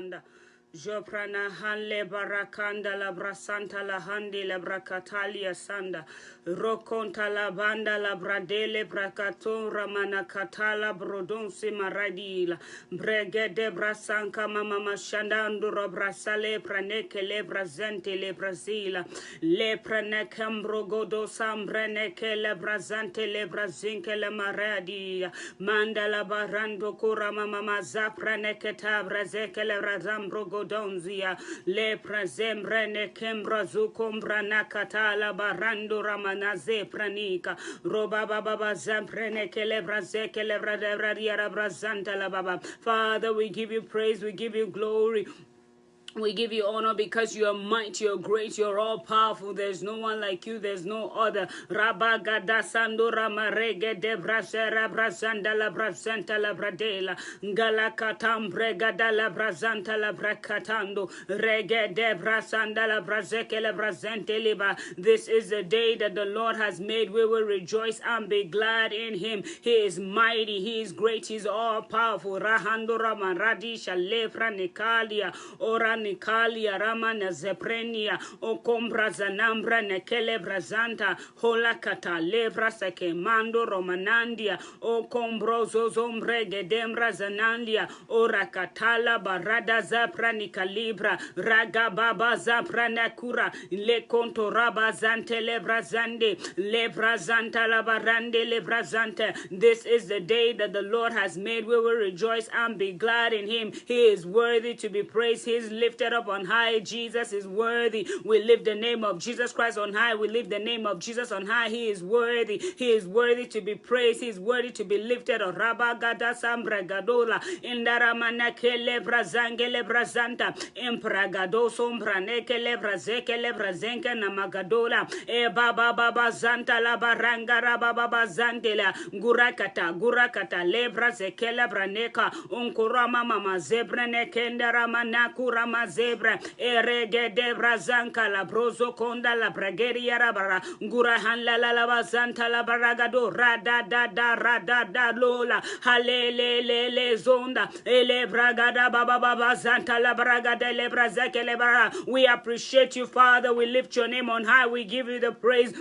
sanda. Joprana hanle barakanda la brasanta la handi la brakatalia sanda. Rokonta la banda la bradele brakaton ramana katala brodonsi maradila. Bregede brasanka mama mashandando robrasale praneke le brazente le brazila. Le pranekambro godo sambreneke le brazante le brazinke le maradia. Mandala barando kurama mama zapraneke tabrazeke le razambro godonzia. Le prazembre ne kembra zukombra nakatala barando ramanaze pranika. Roba baba zamprene kelebra zekelebra devra brazanta la baba. Father, we give you praise, we give you glory. We give you honor because you are mighty, you're great, you're all powerful. There's no one like you, there's no other. Rabagada Sandura Marege de Brasera Brazanda la Brazanta la Bradela. Galakatam Bregada la Brazanta la Bracatando. Rege de Brasanda la Brazeke la Brazente liba. This is the day that the Lord has made. We will rejoice and be glad in him. He is mighty, he is great, he's all powerful. Rahandura Maradisha Lefra Nikalia. Ora Nikalia Ramana Zeprenia O Combra Zanambra Nekele Brazanta Hola Kata Levra Sekemando Romanandia O Combrozo Zombre Gedembra Zanandia O Rakatala Barada Zapra Nikalibra Raga Baba Zapra Nakura Le Conto Raba Zante Lebrazande Lebrazanta Labarande Lebrazante. This is the day that the Lord has made. We will rejoice and be glad in him. He is worthy to be praised. He is lifted up on high. Jesus is worthy. We lift the name of Jesus Christ on high. We lift the name of Jesus on high. He is worthy. He is worthy to be praised. He is worthy to be lifted up. Rabagada Sambra Gadola Indaramana Kele Brazangele Brazanta Impragado Sombra Nekele Brazekele Brazenka Namagadola E Baba Baba Zanta La Baranga Rababa Zantela Gurakata Lebra Zekele Braneka Unkurama Mama Zebra Nekenda Ramanakurama Zebra erege de brazanka la brozo konda la brageria rabara ngura hanla la bazanta la baragado rada da lola halele zonda ele bragada baba zanta la bragada le brazake le bara. We appreciate you, Father. We lift your name on high. We give you the praise.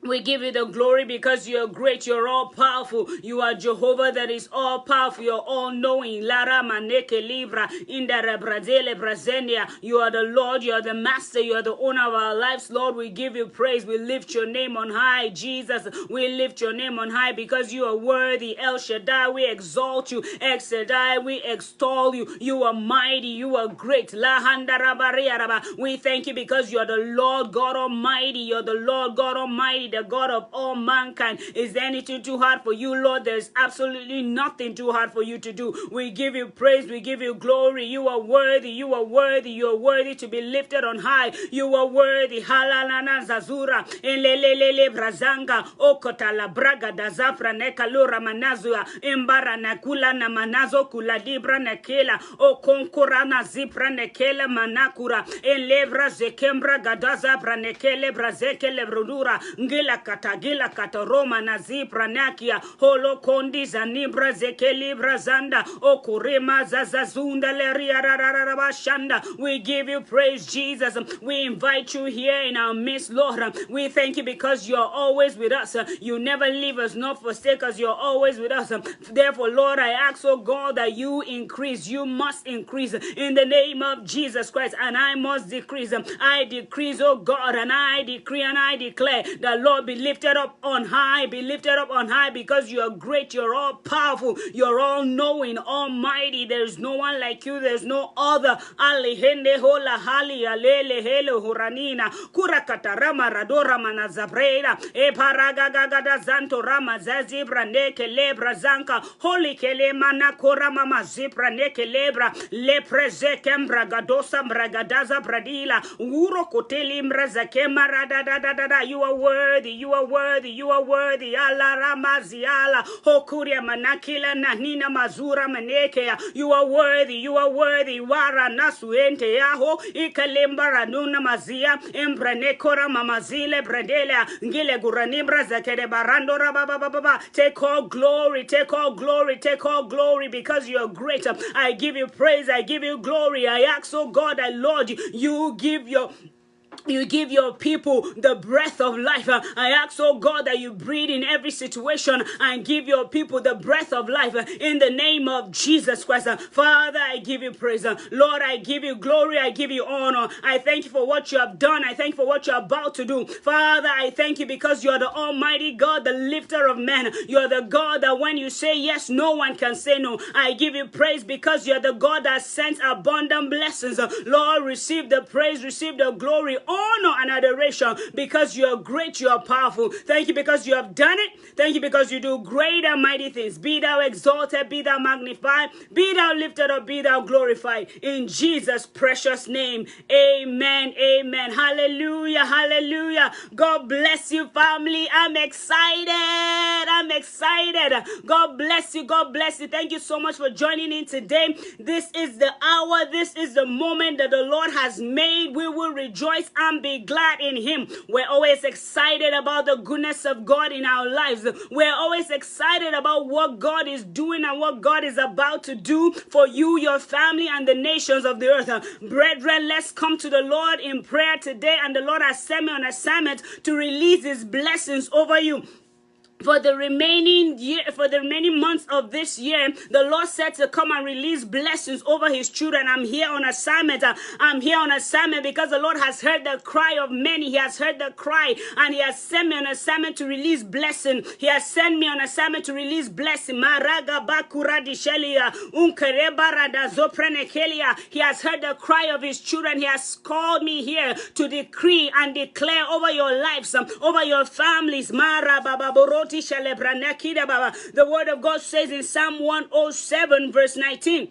We give you the glory because you're great, you're all powerful. You are Jehovah that is all powerful, you're all knowing. Lara maneke libra indara brazele brazenia. You are the Lord, you are the master, you are the owner of our lives. Lord, we give you praise. We lift your name on high, Jesus. We lift your name on high because you are worthy. El Shaddai, we exalt you. Ex Shaddai, we extol you. You are mighty, you are great. La handarabariyaraba. We thank you because you are the Lord God Almighty. You're the Lord God Almighty, the God of all mankind. Is there anything too hard for you, Lord? There's absolutely nothing too hard for you to do. We give you praise, we give you glory. You are worthy, you are worthy, you are worthy to be lifted on high. You are worthy. Halalana zazura elelelele brazanga okota la braga da zafra nekalura manazua embara nakula na manazo kula libra nekela okonkura na zipra nekela manakura elevra zekembra gadaza branekele brazeke lebrudura gila kata Roma na zipra nakia holo kondi zanibra zekeli brazanda okurema zazazunda leria rararabashanda. We give you praise, Jesus. We invite you here in our midst, Lord. We thank you because you're always with us. You never leave us nor forsake us. You're always with us. Therefore, Lord, I ask, oh God, that you increase. You must increase in the name of Jesus Christ, and I must decrease. I decrease, oh God, and I decree and I declare that, Lord, be lifted up on high. Be lifted up on high because you are great. You're all powerful. You're all knowing, almighty. There's no one like you. There's no other. Alihende hola hali alele hele huranina kurakata rama radora manazabreda e paragagagada zanto rama zazibra neke lebra zanka holy kele mana kora mama zibra neke lebra lepreze kembra gadosa bragadaza bradila uro koteli mraza kemara da. You are worthy. worthy, you are worthy, you are worthy. Allah Ramaziala, Hokuria Manakila Nanina Mazura Manekea, you are worthy, you are worthy. Wara Nasuente Yaho, Ikalimba Ranuna Mazia, Embranekora Mamazile Bradela, Ngile Guranibra Zakede Barando Rababa. Take all glory, take all glory, take all glory, because you are great. I give you praise, I give you glory. I ask, oh God, I Lord, you give your people the breath of life. I ask, oh God, that you breathe in every situation and give your people the breath of life in the name of Jesus Christ. Father, I give you praise. Lord, I give you glory. I give you honor. I thank you for what you have done. I thank you for what you're about to do. Father, I thank you because you're the Almighty God, the lifter of men. You're the God that when you say yes, no one can say no. I give you praise because you're the God that sends abundant blessings. Lord, receive the praise, receive the glory, honor and adoration, because you are great, you are powerful. Thank you because you have done it. Thank you because you do great and mighty things. Be thou exalted, be thou magnified, be thou lifted up, be thou glorified. In Jesus' precious name, amen, amen. Hallelujah, hallelujah. God bless you, family. I'm excited. I'm excited. God bless you. God bless you. Thank you so much for joining in today. This is the hour. This is the moment that the Lord has made. We will rejoice and be glad in him. We're always excited about the goodness of God in our lives. We're always excited about what God is doing and what God is about to do for you, your family, and the nations of the earth. Brethren, let's come to the Lord in prayer today, and the Lord has sent me on assignment to release his blessings over you. For the remaining months of this year, the Lord said to come and release blessings over his children. I'm here on assignment. I'm here on assignment because the Lord has heard the cry of many. He has heard the cry, and he has sent me on assignment to release blessing. He has sent me on assignment to release blessing. Maraga bakura dishelia, unkereba zoprenekelia. He has heard the cry of his children. He has called me here to decree and declare over your lives, over your families. The word of God says in Psalm 107 verse 19,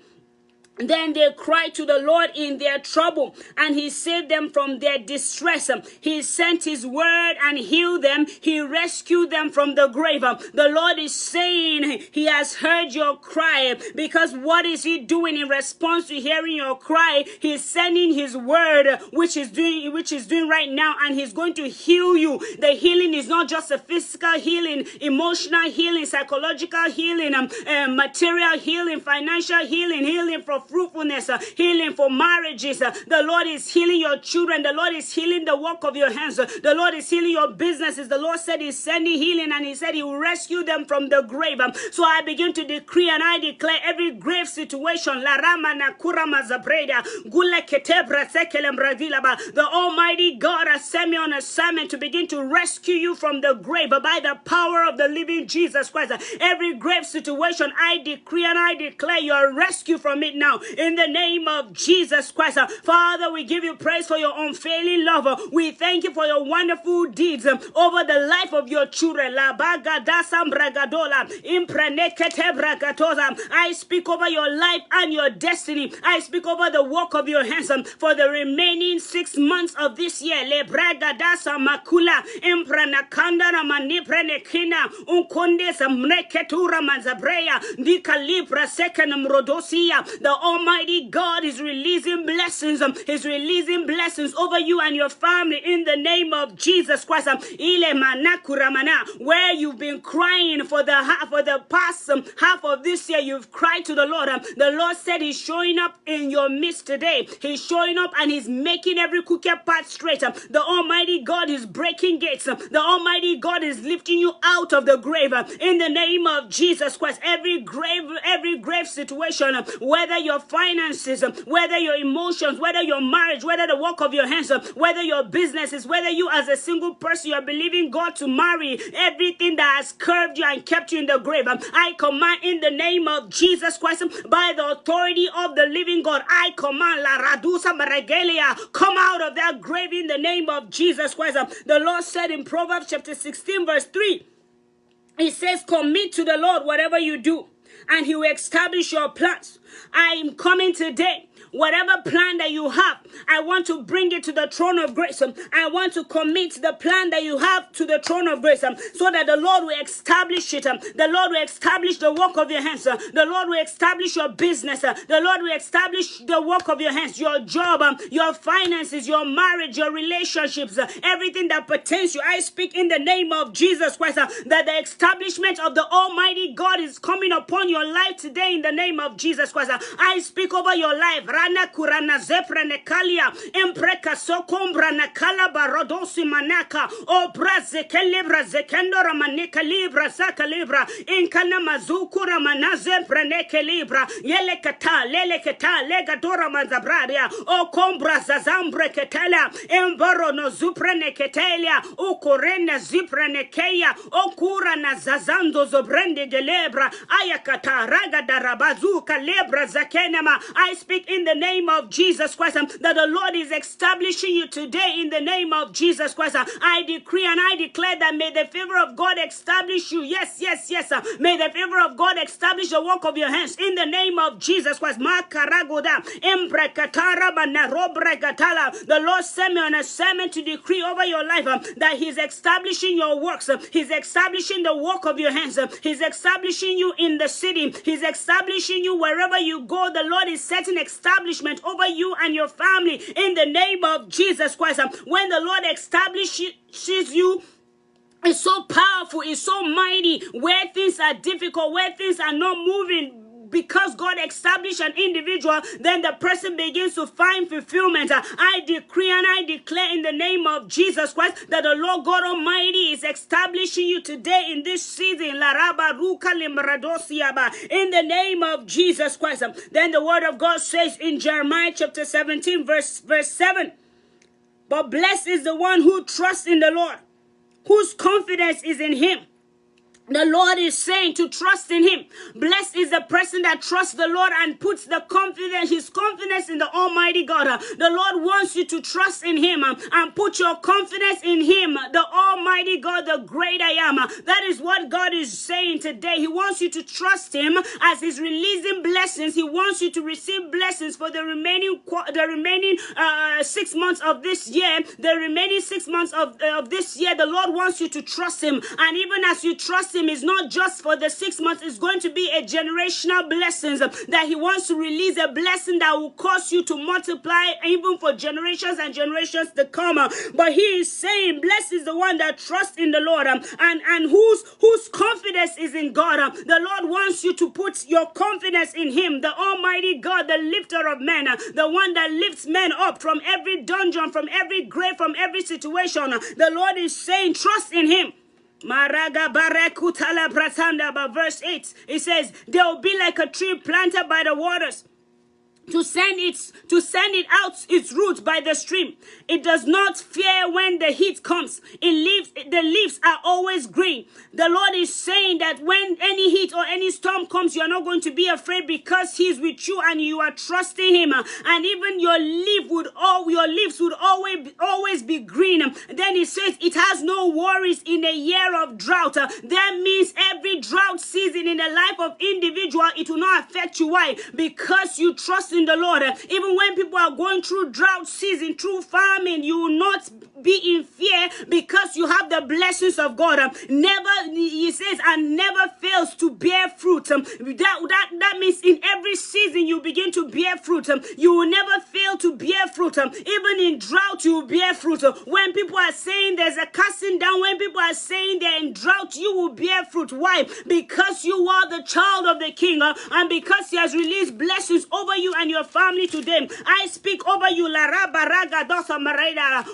then they cried to the Lord in their trouble, and he saved them from their distress. He sent his word and healed them. He rescued them from the grave. The Lord is saying he has heard your cry, because what is he doing in response to hearing your cry? He's sending his word, which is doing right now, and he's going to heal you. The healing is not just a physical healing, emotional healing, psychological healing, material healing, financial healing, healing for fruitfulness, healing for marriages. The Lord is healing your children. The Lord is healing the work of your hands. The Lord is healing your businesses. The Lord said he's sending healing, and he said he will rescue them from the grave. So I begin to decree and I declare every grave situation. The Almighty God has sent me on assignment to begin to rescue you from the grave by the power of the living Jesus Christ. Every grave situation, I decree and I declare you are rescued from it now. In the name of Jesus Christ. Father, we give you praise for your unfailing love. We thank you for your wonderful deeds over the life of your children. I speak over your life and your destiny. I speak over the work of your hands for the remaining 6 months of this year. The Almighty God is releasing blessings. He's releasing blessings over you and your family in the name of Jesus Christ. Where you've been crying for the past half of this year, you've cried to the Lord. The Lord said he's showing up in your midst today. He's showing up and he's making every crooked path straight. The Almighty God is breaking gates. The Almighty God is lifting you out of the grave in the name of Jesus Christ. Every grave situation, whether your finances, whether your emotions, whether your marriage, whether the work of your hands, whether your businesses, whether you as a single person, you are believing God to marry, everything that has curved you and kept you in the grave, I command in the name of Jesus Christ, by the authority of the living God, I command La Radusa Maragelia, come out of that grave in the name of Jesus Christ. The Lord said in Proverbs chapter 16 verse 3, it says, commit to the Lord whatever you do, and he will establish your plans. I am coming today Whatever plan that you have, I want to bring it to the throne of grace. I want to commit the plan that you have to the throne of grace, so that the Lord will establish it. The Lord will establish the work of your hands. The Lord will establish your business. The Lord will establish the work of your hands, your job, your finances, your marriage, your relationships, everything that pertains to you. I speak in the name of Jesus Christ that the establishment of the Almighty God is coming upon your life today in the name of Jesus Christ. I speak over your life. Rana kurana zepra nekalia empreka sokombra nakala barodosi manaka o braze kelibra zekendo ramaneka libra zaka libra inkana mazukura manaze preneke libra yele kata lele kata lega dora mazabradia o kombra zazambre ketela embaro no zuprene ketelia o korene ziprene keya o kura na zazando zobrende gelebra ayakata raga darabazuka lebra zakenema. I speak in the name of Jesus Christ that the Lord is establishing you today in the name of Jesus Christ. I decree and I declare that may the favor of God establish you. Yes. May the favor of God establish the work of your hands in the name of Jesus Christ. The Lord sent me on a sermon to decree over your life that He's establishing your works. He's establishing the work of your hands. He's establishing you in the city. He's establishing you wherever you go. The Lord is setting establishment over you and your family in the name of Jesus Christ. When the Lord establishes you, it's so powerful, it's so mighty, where things are difficult, where things are not moving. Because God established an individual, then the person begins to find fulfillment. I decree and I declare in the name of Jesus Christ that the Lord God Almighty is establishing you today in this season. In the name of Jesus Christ. Then the word of God says in Jeremiah chapter 17 verse 7, but blessed is the one who trusts in the Lord, whose confidence is in Him. The Lord is saying to trust in Him. Blessed is the person that trusts the Lord and puts his confidence in the Almighty God. The Lord wants you to trust in Him and put your confidence in Him, the Almighty God, the great I am. That is what God is saying today. He wants you to trust Him as He's releasing blessings. He wants you to receive blessings for the remaining 6 months of this year. The remaining 6 months of this year, the Lord wants you to trust Him. And even as you trust Him, is not just for the 6 months. It's going to be a generational blessings that He wants to release, a blessing that will cause you to multiply even for generations and generations to come. But He is saying, blessed is the one that trusts in the Lord and whose confidence is in God. The Lord wants you to put your confidence in Him, the Almighty God, the lifter of men, the one that lifts men up from every dungeon, from every grave, from every situation. The Lord is saying, trust in Him. Maraga barekutala pratanda, but verse 8, it says, they will be like a tree planted by the waters, to send it out its roots by the stream. It does not fear when the heat comes. The leaves are always green. The Lord is saying that when any heat or any storm comes, you are not going to be afraid, because He is with you and you are trusting Him. And even your leaves would always be green. Then He says it has no worries in a year of drought. That means every drought season in the life of individual, it will not affect you. Why? Because you trust in the Lord. Even when people are going through drought season, through famine, you will not be in fear, because you have the blessings of God. He says, and never fails to bear fruit. That means in every season you begin to bear fruit. You will never fail to bear fruit. Even in drought, you will bear fruit. When people are saying there's a casting down, when people are saying they're in drought, you will bear fruit. Why? Because you are the child of the King, and because He has released blessings over you and your family today. I speak over you.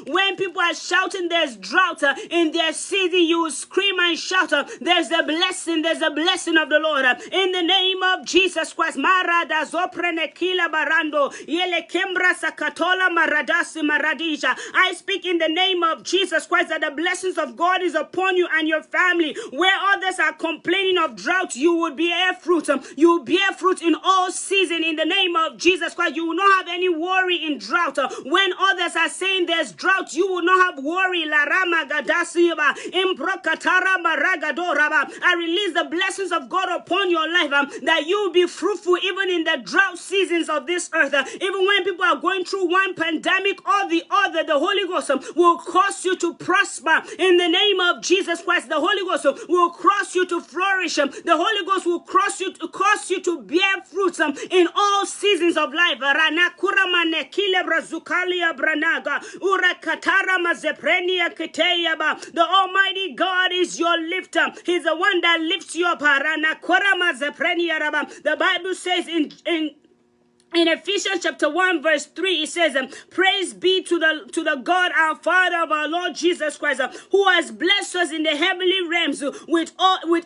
When people are shouting there's drought in their city, you will scream and shout, there's a blessing of the Lord. In the name of Jesus Christ. Marada zoprene kila barando. Yele kembra Sakatola Maradasi Maradija. I speak in the name of Jesus Christ that the blessings of God is upon you and your family. Where others are complaining of drought, you will bear fruit. You will bear fruit in all season in the name of Jesus Christ. You will not have any worry in drought. When others are saying there's drought, you will not have worry. Larama Gadasiba Improkatara Maragadoraba. I release the blessings of God upon your life, that you will be fruitful even in the drought seasons of this earth. Even when people are going through one pandemic or the other, the Holy Ghost will cause you to prosper in the name of Jesus Christ. The Holy Ghost will cause you to flourish. The Holy Ghost will cause you to bear fruits in all seasons of life. The Almighty God is your lifter. He's the one that lifts you up. The Bible says in Ephesians chapter 1 verse 3, it says, praise be to the God our Father of our Lord Jesus Christ, who has blessed us in the heavenly realms with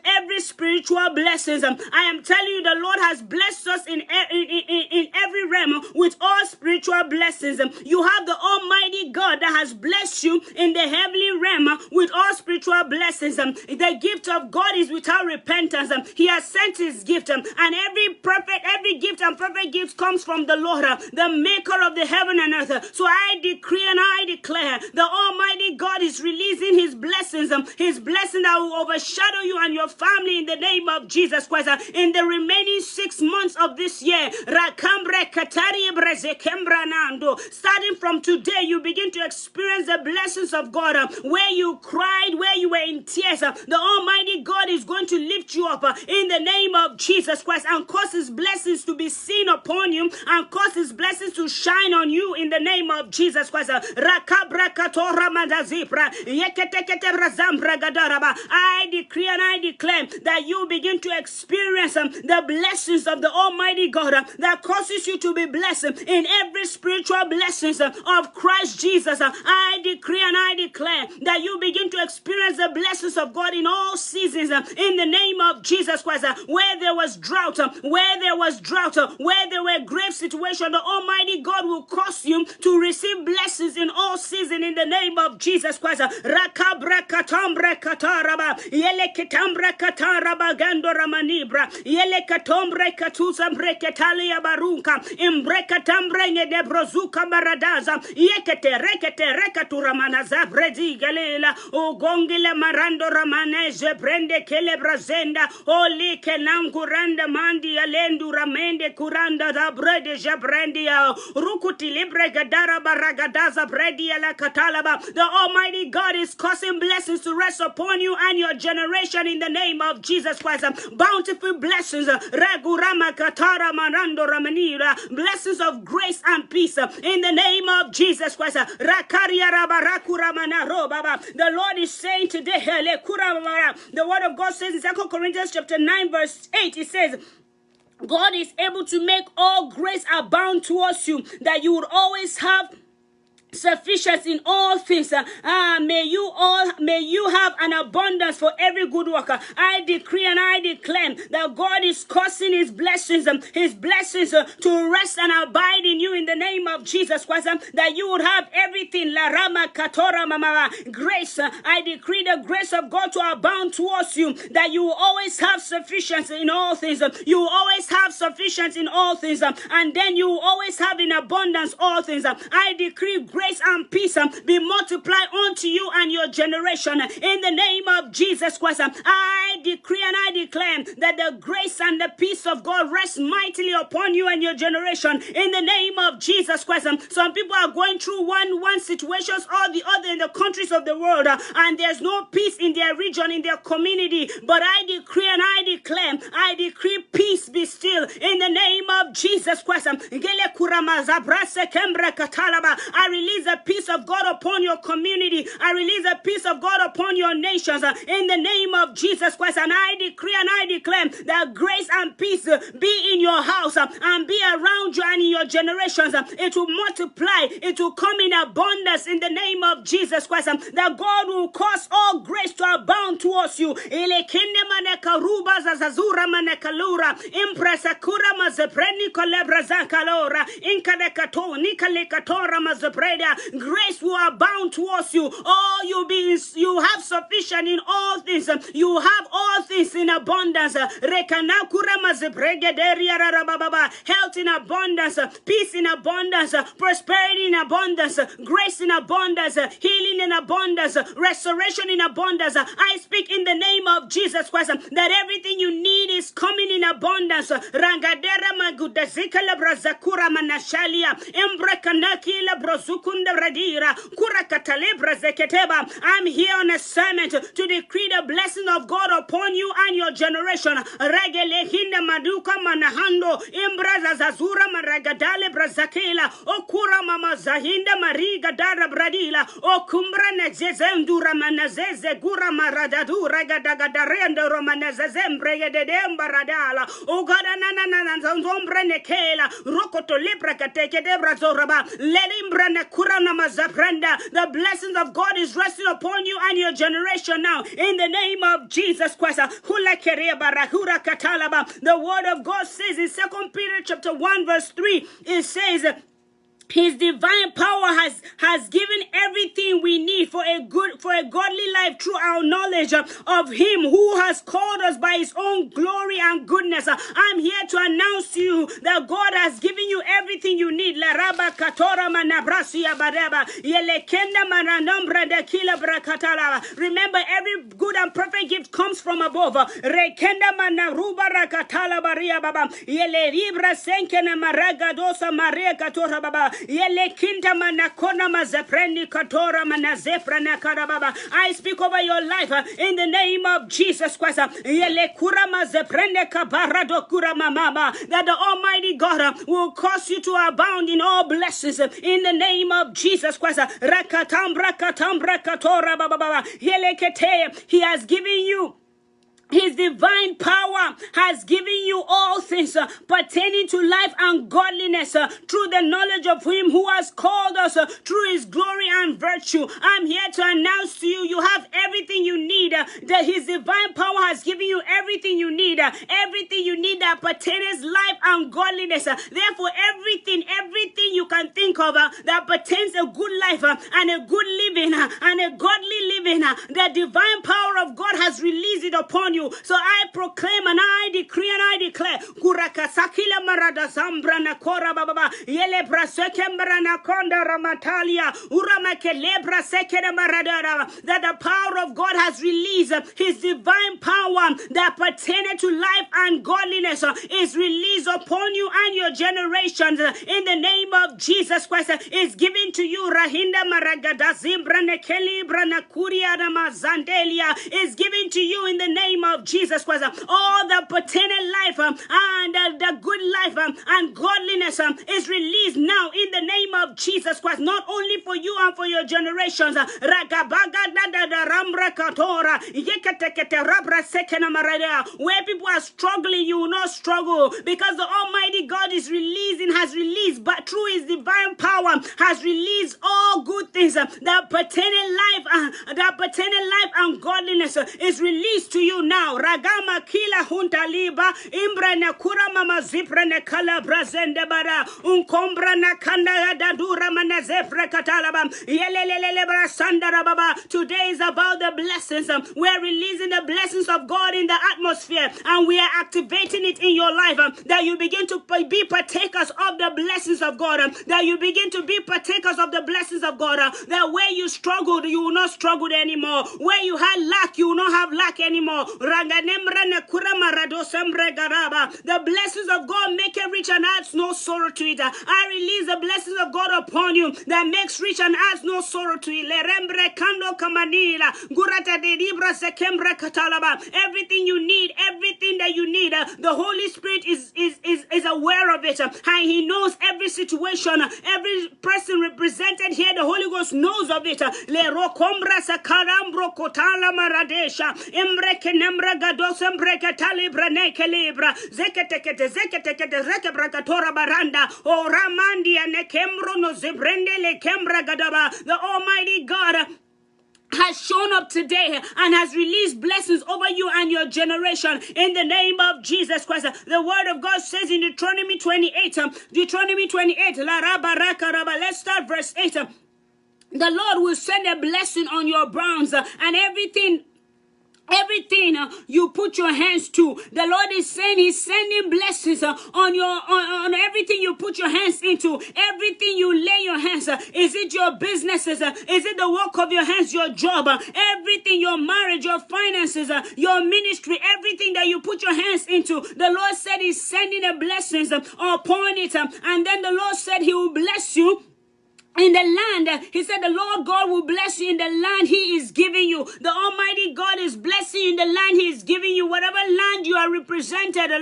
every spiritual blessings. I am telling you, the Lord has blessed us in every realm with all spiritual blessings. You have the Almighty God that has blessed you in the heavenly realm with all spiritual blessings. The gift of God is without repentance. He has sent his gift, and every gift and perfect gift comes from the Lord, the maker of the heaven and earth. So I decree and I declare the Almighty God is releasing his blessings that will overshadow you and your family in the name of Jesus Christ. In the remaining 6 months of this year, starting from today, you begin to experience the blessings of God. Where you cried, where you were in tears, the Almighty God is going to lift you up in the name of Jesus Christ and cause his blessings to be seen upon you and cause his blessings to shine on you in the name of Jesus Christ. I decree and I declare that you begin to experience the blessings of the Almighty God that causes you to be blessed in every spiritual blessings of Christ Jesus. I decree and I declare that you begin to experience the blessings of God in all seasons in the name of Jesus Christ. Where there was drought, where there were grave situations, the Almighty God will cause you to receive blessings in all seasons in the name of Jesus Christ. I The Almighty God is causing blessings to rest upon you and your generation in the name of Jesus Christ. Bountiful blessings, blessings of grace and peace in the name of Jesus Christ. The Lord is saying today, the word of God says in 2 Corinthians chapter 9 verse 8, it says, God is able to make all grace abound towards you, that you would always have sufficiency in all things. May you have an abundance for every good work. I decree and I declare that God is causing his blessings to rest and abide in you in the name of Jesus Christ, that you would have everything. La Rama Katora Mama grace. I decree the grace of God to abound towards you, that you will always have sufficiency in all things. You will always have sufficiency in all things, and then you will always have in abundance all things. I decree grace and peace be multiplied unto you and your generation in the name of Jesus Christ. I decree and I declare that the grace and the peace of God rest mightily upon you and your generation in the name of Jesus Christ. Some people are going through one situations or the other in the countries of the world, and there's no peace in their region, in their community. But I decree and I decree peace be still in the name of Jesus Christ. I release release the peace of God upon your community. I release the peace of God upon your nations in the name of Jesus Christ. And I decree and I declare that grace and peace be in your house and be around you and in your generations. It will multiply. It will come in abundance in the name of Jesus Christ. That God will cause all grace to abound towards you. Grace will abound towards you. Oh, you have sufficient in all things. You have all things in abundance. Health in abundance, peace in abundance, prosperity in abundance, grace in abundance, healing in abundance, restoration in abundance. I speak in the name of Jesus Christ that everything you need is coming in abundance. Rangadera magudazika labrazakura manashalia embrekanaki labrozukunda radira kurakatalebra zeketeba. I'm here on assignment to decree the blessing of God upon you and your generation. Regele hinda maduka manahando imbraza zazura maragadale brazakela okura mama zahinda mariga dara bradila okumbra nezezendura manazeze gura maradadura gadagadarenda romanazezembre yedemba radala ogada nana nzombre nekela rokoto libra kateke debra zoraba ledimbra nekura namazaprenda. The blessings of God is resting upon you and your generation now in the name of Jesus Christ. The word of God says in 2 Peter chapter 1 verse 3, it says, His divine power has given everything we need for a godly life through our knowledge of Him who has called us by His own glory and goodness. I'm here to announce to you that God has given you everything you need. Remember, every good and perfect gift comes from above. I speak over your life in the name of Jesus Christ. That the Almighty God will cause you to abound in all blessings in the name of Jesus Christ. He has given you His divine power has given you all things pertaining to life and godliness through the knowledge of Him who has called us through His glory and virtue. I'm here to announce to you, you have everything you need. That His divine power has given you everything you need. Everything you need that pertains life and godliness. Therefore, everything you can think of that pertains a good life and a good living and a godly living, the divine power of God has released it upon you. So I proclaim and I decree and I declare Kurakasakila Marada Zambrana Kora Baba Yele Brasekembrana Konda Ramatalia Uramakele Sekena Marada, that the power of God has released His divine power that pertains to life and godliness is released upon you and your generations in the name of Jesus Christ. Is given to you. Rahinda Maragada Zimbrana Keli Brana Kuria Mazandelia is given to you in the name of Jesus Christ. All the paternal life and the good life and godliness is released now in the name of Jesus Christ, not only for you and for your generations. Where people are struggling, you will not struggle, because the Almighty God has released, but through His divine power has released all good things that pertaining life and godliness is released to you now. Ragama kila hunta liba imbra na kura mama zipra na kala brazende bara unkombra na kanda dadura mana zepra katalaba yelelelele brasandara baba. Today is about the blessings. We're releasing the blessings of God in the atmosphere, and we are activating it in your life, that you begin to be partakers of the blessings of God, that you begin to be partakers of the blessings of God, that where you struggled, you will not struggle anymore. Where you had lack, you will not have lack anymore. The blessings of God make it rich and adds no sorrow to it. I release the blessings of God upon you you, that makes rich and adds no sorrow to it. Everything you need, everything that you need, the Holy Spirit is aware of it, and He knows every situation, every person represented here. The Holy Ghost knows of it. Le rokombra sakarambro kotala maradesha embreke nembra gados embreke talibra nekelibra zeketekete rekebrakatora baranda o ramandi anekembro no zebrende le kembra gadaba. The Almighty God has shown up today and has released blessings over you and your generation in the name of Jesus Christ. The word of God says in Deuteronomy 28, let's start verse 8. The Lord will send a blessing on your barns and everything you put your hands to. The Lord is saying He's sending blessings on everything you put your hands into, everything you lay your hands. Is it your businesses? Is it the work of your hands, your job? Everything, your marriage, your finances, your ministry, everything that you put your hands into. The Lord said He's sending the blessings upon it. And then the Lord said He will bless you in the land. He said the Lord God will bless you in the land He is giving you. The Almighty God is blessing you in the land He is giving you. Whatever land you are represented, the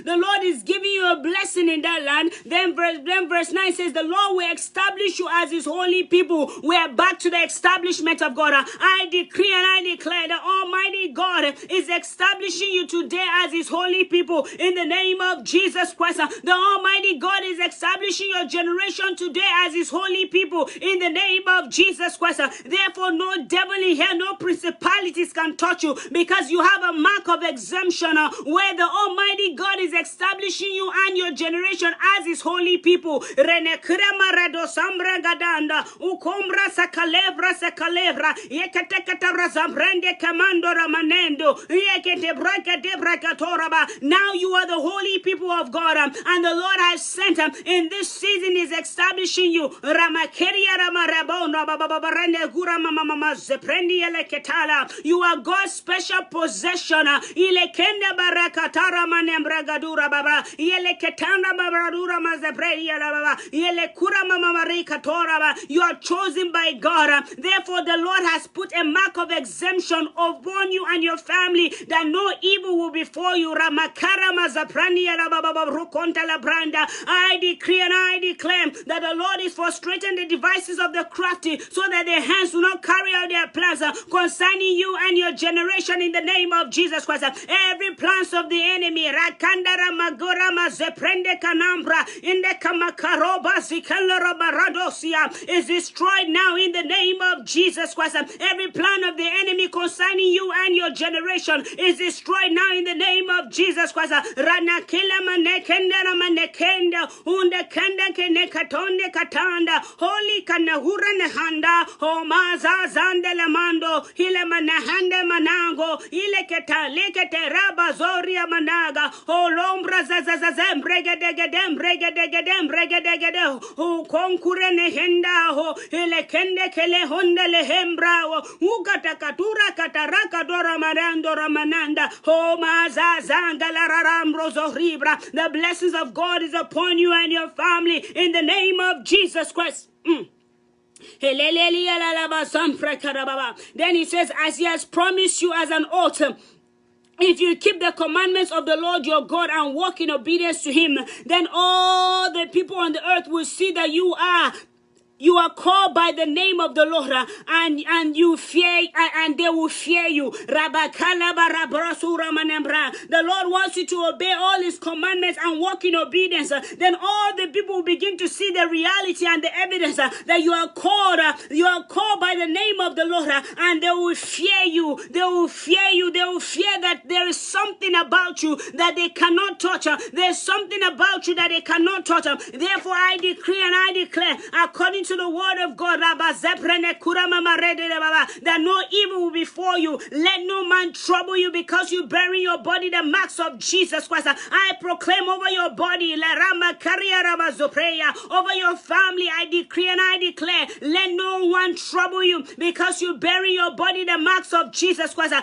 Lord is giving you a blessing in that land. Then verse 9 says, the Lord will establish you as His holy people. We are back to the establishment of God. I decree and I declare the Almighty God is establishing you today as His holy people in the name of Jesus Christ. The Almighty God is establishing your generation today as His holy people in the name of Jesus Christ. Therefore, no devil in hell, no principalities can touch you, because you have a mark of exemption where the Almighty God is establishing you and your generation as His holy people. Now you are the holy people of God, and the Lord has sent in this season is establishing you. You are God's special possession. You are chosen by God. Therefore, the Lord has put a mark of exemption upon you and your family, that no evil will befall you. I decree and I declare that the Lord is frustrating the devices of the crafty, so that their hands do not carry out their plans concerning you and your generation in the name of Jesus Christ. Every plans of the enemy is destroyed now in the name of Jesus Christ. Every plan of the enemy concerning you and your generation is destroyed now in the name of Jesus Christ. Katonde katanda holy kanahura nehanda o maza zande lamando ile manahande manango ile lekete raba zoria managa o lombra zazazazembregedegedem o konkure nehenda ho ile kende kele honda lehembra o ugata katura kataraka dora marando ramananda o maza zanga la raramro zoribra. The blessings of God is upon you and your family in the name of Jesus Christ. Then He says, as He has promised you as an oath, if you keep the commandments of the Lord your God and walk in obedience to Him, then all the people on the earth will see that you are called by the name of the Lord, and you fear, and they will fear you. The Lord wants you to obey all His commandments and walk in obedience. Then all the people will begin to see the reality and the evidence that you are called by the name of the Lord, and they will fear you. They will fear you. They will fear that there is something about you that they cannot touch. There's something about you that they cannot touch. Therefore, I decree and I declare, according to to the word of God, that no evil will befall you. Let no man trouble you, because you bear in your body the marks of Jesus Christ. I proclaim over your body, over your family, I decree and I declare, let no one trouble you, because you bear in your body the marks of Jesus Christ.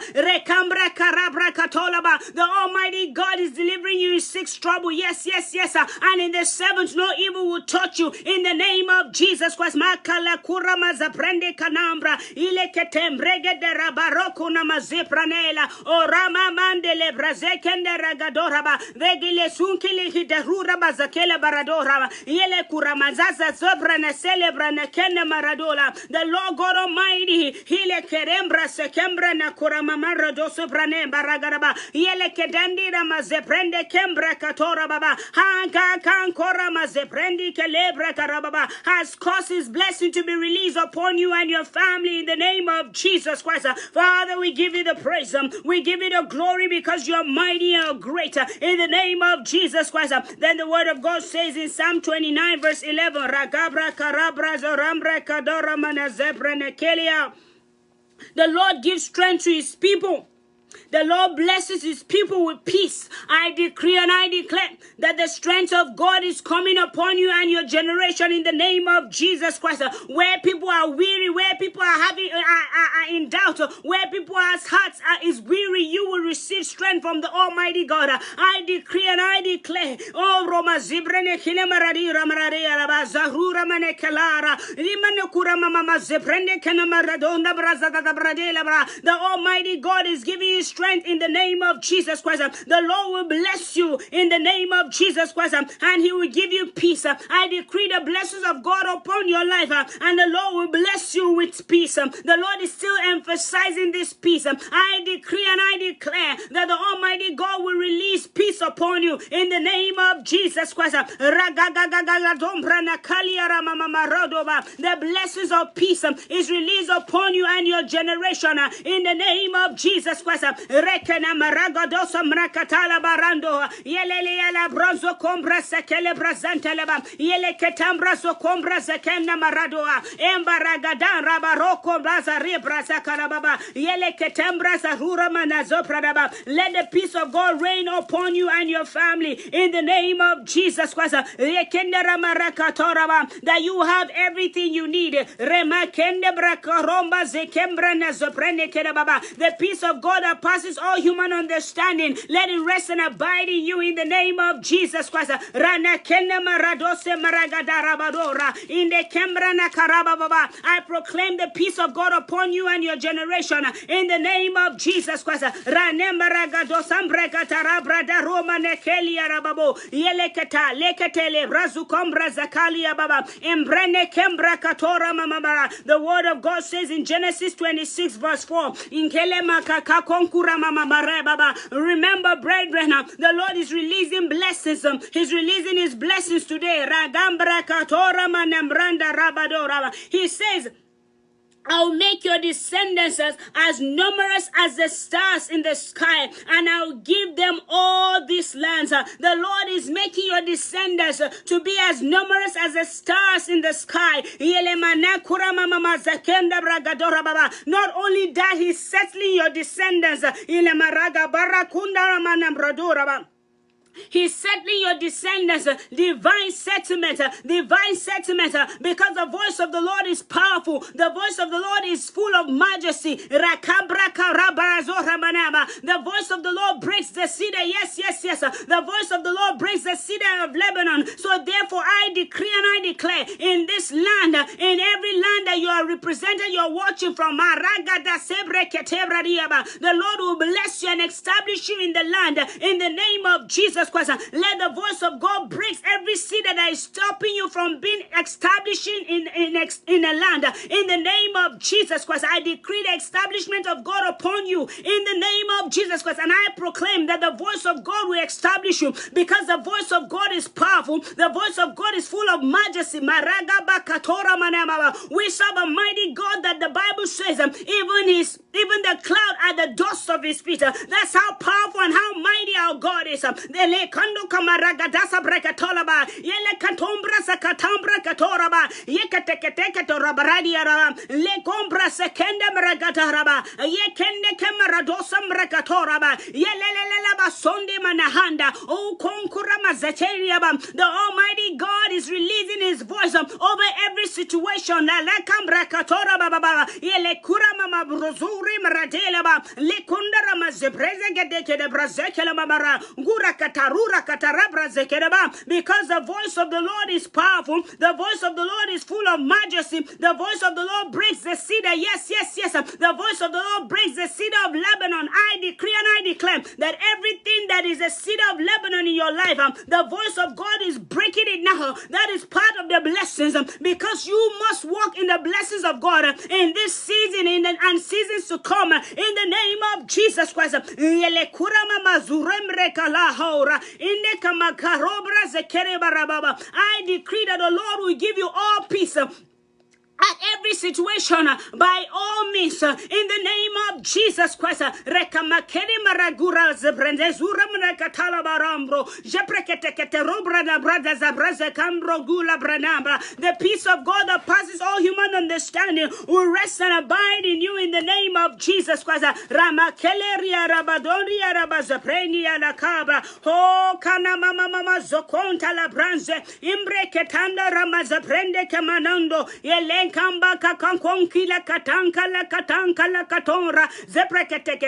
The Almighty God is delivering you in 6 trouble. Yes. And in the 7th, no evil will touch you. In the name of Jesus Christ. Makala kurama zaprende kanambra. Ile ketembrege de rabaroko na mazepranela. O rama mandele brazekende ragadoraba. Vegile sunkili hiderura bazakele baradoraba. Yele kuramazaza zobra na celebra na kene maradola. The Lord God Almighty. Hile kerembra sekembra na kuramamara dosobrane baragaraba. Yele kedandi na mazeprende kembra katora baba. Hanka kankora mazeprendi kelebra karababa. Has caused his blessing to be released upon you and your family in the name of Jesus Christ. Father, we give you the praise. We give you the glory, because you are mighty and great in the name of Jesus Christ. Then the word of God says in Psalm 29 verse 11, Ragabra karabra zorambra kadora manazebra nekelia. The Lord gives strength to his people. The Lord blesses his people with peace. I decree and I declare that the strength of God is coming upon you and your generation in the name of Jesus Christ. Where people are weary, where people are having are in doubt, where people's hearts is weary, you will receive strength from the Almighty God. I decree and I declare, oh Roma Zibrene Kilemaradi Ramarade Zahura Manekelara Rimane Kurama Mama Zebrende Kenamaradona Brazada Bradela. The Almighty God is giving you strength in the name of Jesus Christ. The Lord will bless you in the name of Jesus Christ, and he will give you peace. I decree the blessings of God upon your life, and the Lord will bless you with peace. The Lord is still emphasizing this peace. I decree and I declare that the Almighty God will release peace upon you in the name of Jesus Christ. The blessings of peace is released upon you and your generation in the name of Jesus Christ. Rekena maragadosa mrakatala barando yelele yala bronzo combra sekele brazanteleba yele ketambra so combra sekena maradoa embaragadan rabaroko bazari brazakarababa yele ketambra zarura manazo pradaba. Let the peace of God reign upon you and your family in the name of Jesus Christ. Rekendera marakatoraba, that you have everything you need. Remakende brakaromba zekembra nazoprene kedababa. The peace of God that passes all human understanding, let it rest and abide in you in the name of Jesus Christ. Rana kende maradose maragadara in the kembrana karababa. I proclaim the peace of God upon you and your generation in the name of Jesus Christ. Rane maragadosa mbregatara brada roma nekelia rababo yeleketa leketele brazukombra zakalia baba embrene kembra katora mamara. The word of God says in Genesis 26 verse 4, in kelema kakakonkura mamara baba. Remember, brethren, the Lord is releasing blessings. He's releasing his blessings today. Ragambra katora manembranda rabadora. He says, I'll make your descendants as numerous as the stars in the sky, and I'll give them all these lands. The Lord is making your descendants to be as numerous as the stars in the sky. Not only that, he's settling your descendants. He's settling your descendants, divine settlement, because the voice of the Lord is powerful. The voice of the Lord is full of majesty. The voice of the Lord breaks the cedar. Yes. The voice of the Lord breaks the cedar of Lebanon. So therefore, I decree and I declare in this land, in every land that you are represented, you are watching from, the Lord will bless you and establish you in the land in the name of Jesus Christ. Let the voice of God break every cedar that is stopping you from being establishing in a land. In the name of Jesus Christ, I decree the establishment of God upon you in the name of Jesus Christ, and I proclaim that the voice of God will establish you, because the voice of God is powerful. The voice of God is full of majesty. We serve a mighty God that the Bible says even the cloud are the dust of his feet. That's how powerful and how mighty our God is. The le kando kamaragadasa brekatolaba yele katombra sakatambra katoraba yekateketeke torabaradiaraba le kombra sekende mragataraba yekende kemaradosa mragatoraba yelelelelaba sonde manahanda o konkurama zeteriaba. The Almighty God is releasing his voice over every situation. La kambra katoraba baba yele kurama mabrozuri mradelaba le kundara mazebreze gedeke de brazekela mamara gura katarura katarabra zekeraba. Because the voice of the Lord is powerful, the voice of the Lord is full of majesty, the voice of the Lord breaks the cedar. Yes, the voice of the Lord breaks the cedar of Lebanon. I decree and I declare that everything that is a cedar of Lebanon in your life, the voice of God is breaking it now. That is part of the blessings, because you must walk in the blessings of God in this season and seasons to come, in the name of Jesus Christ. I decree that the Lord will give you all peace at every situation, by all means, in the name of Jesus Christ. Rekamakeni maragura zebrendezura mnakatala barambro jeprekete robra na brada zabraze kambro gula branamba. The peace of God that passes all human understanding will rest and abide in you in the name of Jesus Christ. Ramakeleria rabadoria rabazaprenia la cabra ho kana mama zokonta la branze imbreketanda ramazaprende kemanando yele kamba kakonki la katanka la katonra zebrekete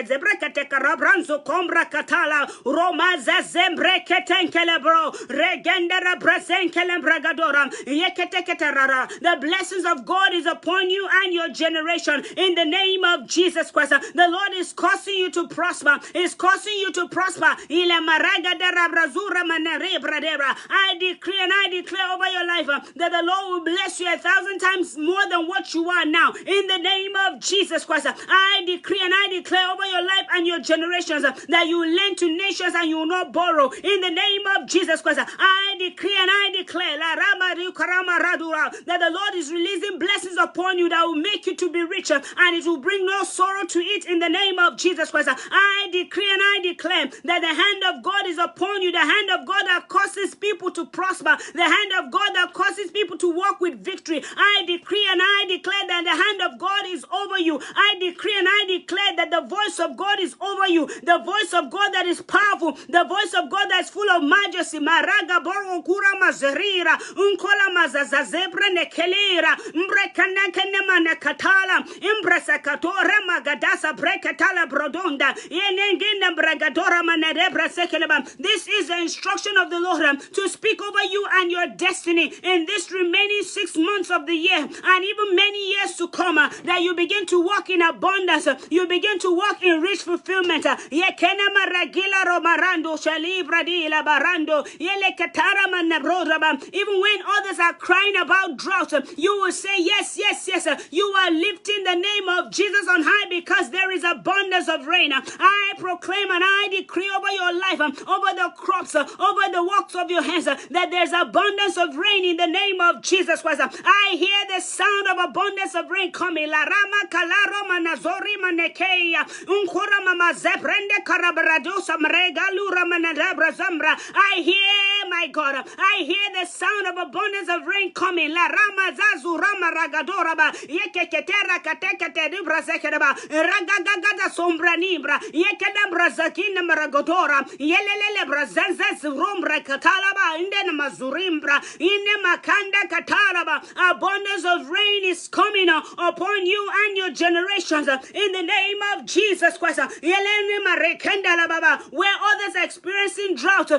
karabranzo kombra katala romaza zembreketenkele bro regendera brasenkele bragadora yeketeketerara. The blessings of God is upon you and your generation in the name of Jesus Christ. The Lord is causing you to prosper. Is causing you to prosper. Ile maragadera brazura manere bradera. I decree and I declare over your life that the Lord will bless you 1,000 times more than what you are now in the name of Jesus Christ. I decree and I declare over your life and your generations that you will lend to nations and you will not borrow in the name of Jesus Christ. I decree and I declare that the Lord is releasing blessings upon you that will make you to be rich and it will bring no sorrow to it in the name of Jesus Christ. I decree and I declare that the hand of God is upon you, the hand of God that causes people to prosper, the hand of God that causes people to walk with victory. I decree and I declare that the hand of God is over you. I decree and I declare that the voice of God is over you, the voice of God that is powerful, the voice of God that is full of majesty. Maraga boro kura mazerira unkola mazazebre nekelira mbrekana kenemana katala imbresa katora magadasa brekatala brodonda yenengina bragadora manerebra sekeleba. This is the instruction of the Lord to speak over you and your destiny in this remaining 6 months of the year and even many years to come, that you begin to walk in abundance, you begin to walk in rich fulfillment. Even when others are crying about drought, you will say yes. You are lifting the name of Jesus on high because there is abundance of rain. I proclaim and I decree over your life, over the crops, over the works of your hands, that there's abundance of rain in the name of Jesus Christ. I hear the sound of abundance of rain coming. La rama kalaro manazori manekeya unkura mama zebrende karabradosa mregalura manadabra zambra. I hear, my God, I hear the sound of abundance of rain coming. La rama zazu rama ragadora ba yekeketera katekete dibra zekeraba ragagagada sombra nibra yekeda brazakina maragodora yelelele brazenzez rumra katalaba inde mazurimbra ine makanda katalaba. Abundance of rain is coming upon you and your generations in the name of Jesus Christ. Where others are experiencing drought,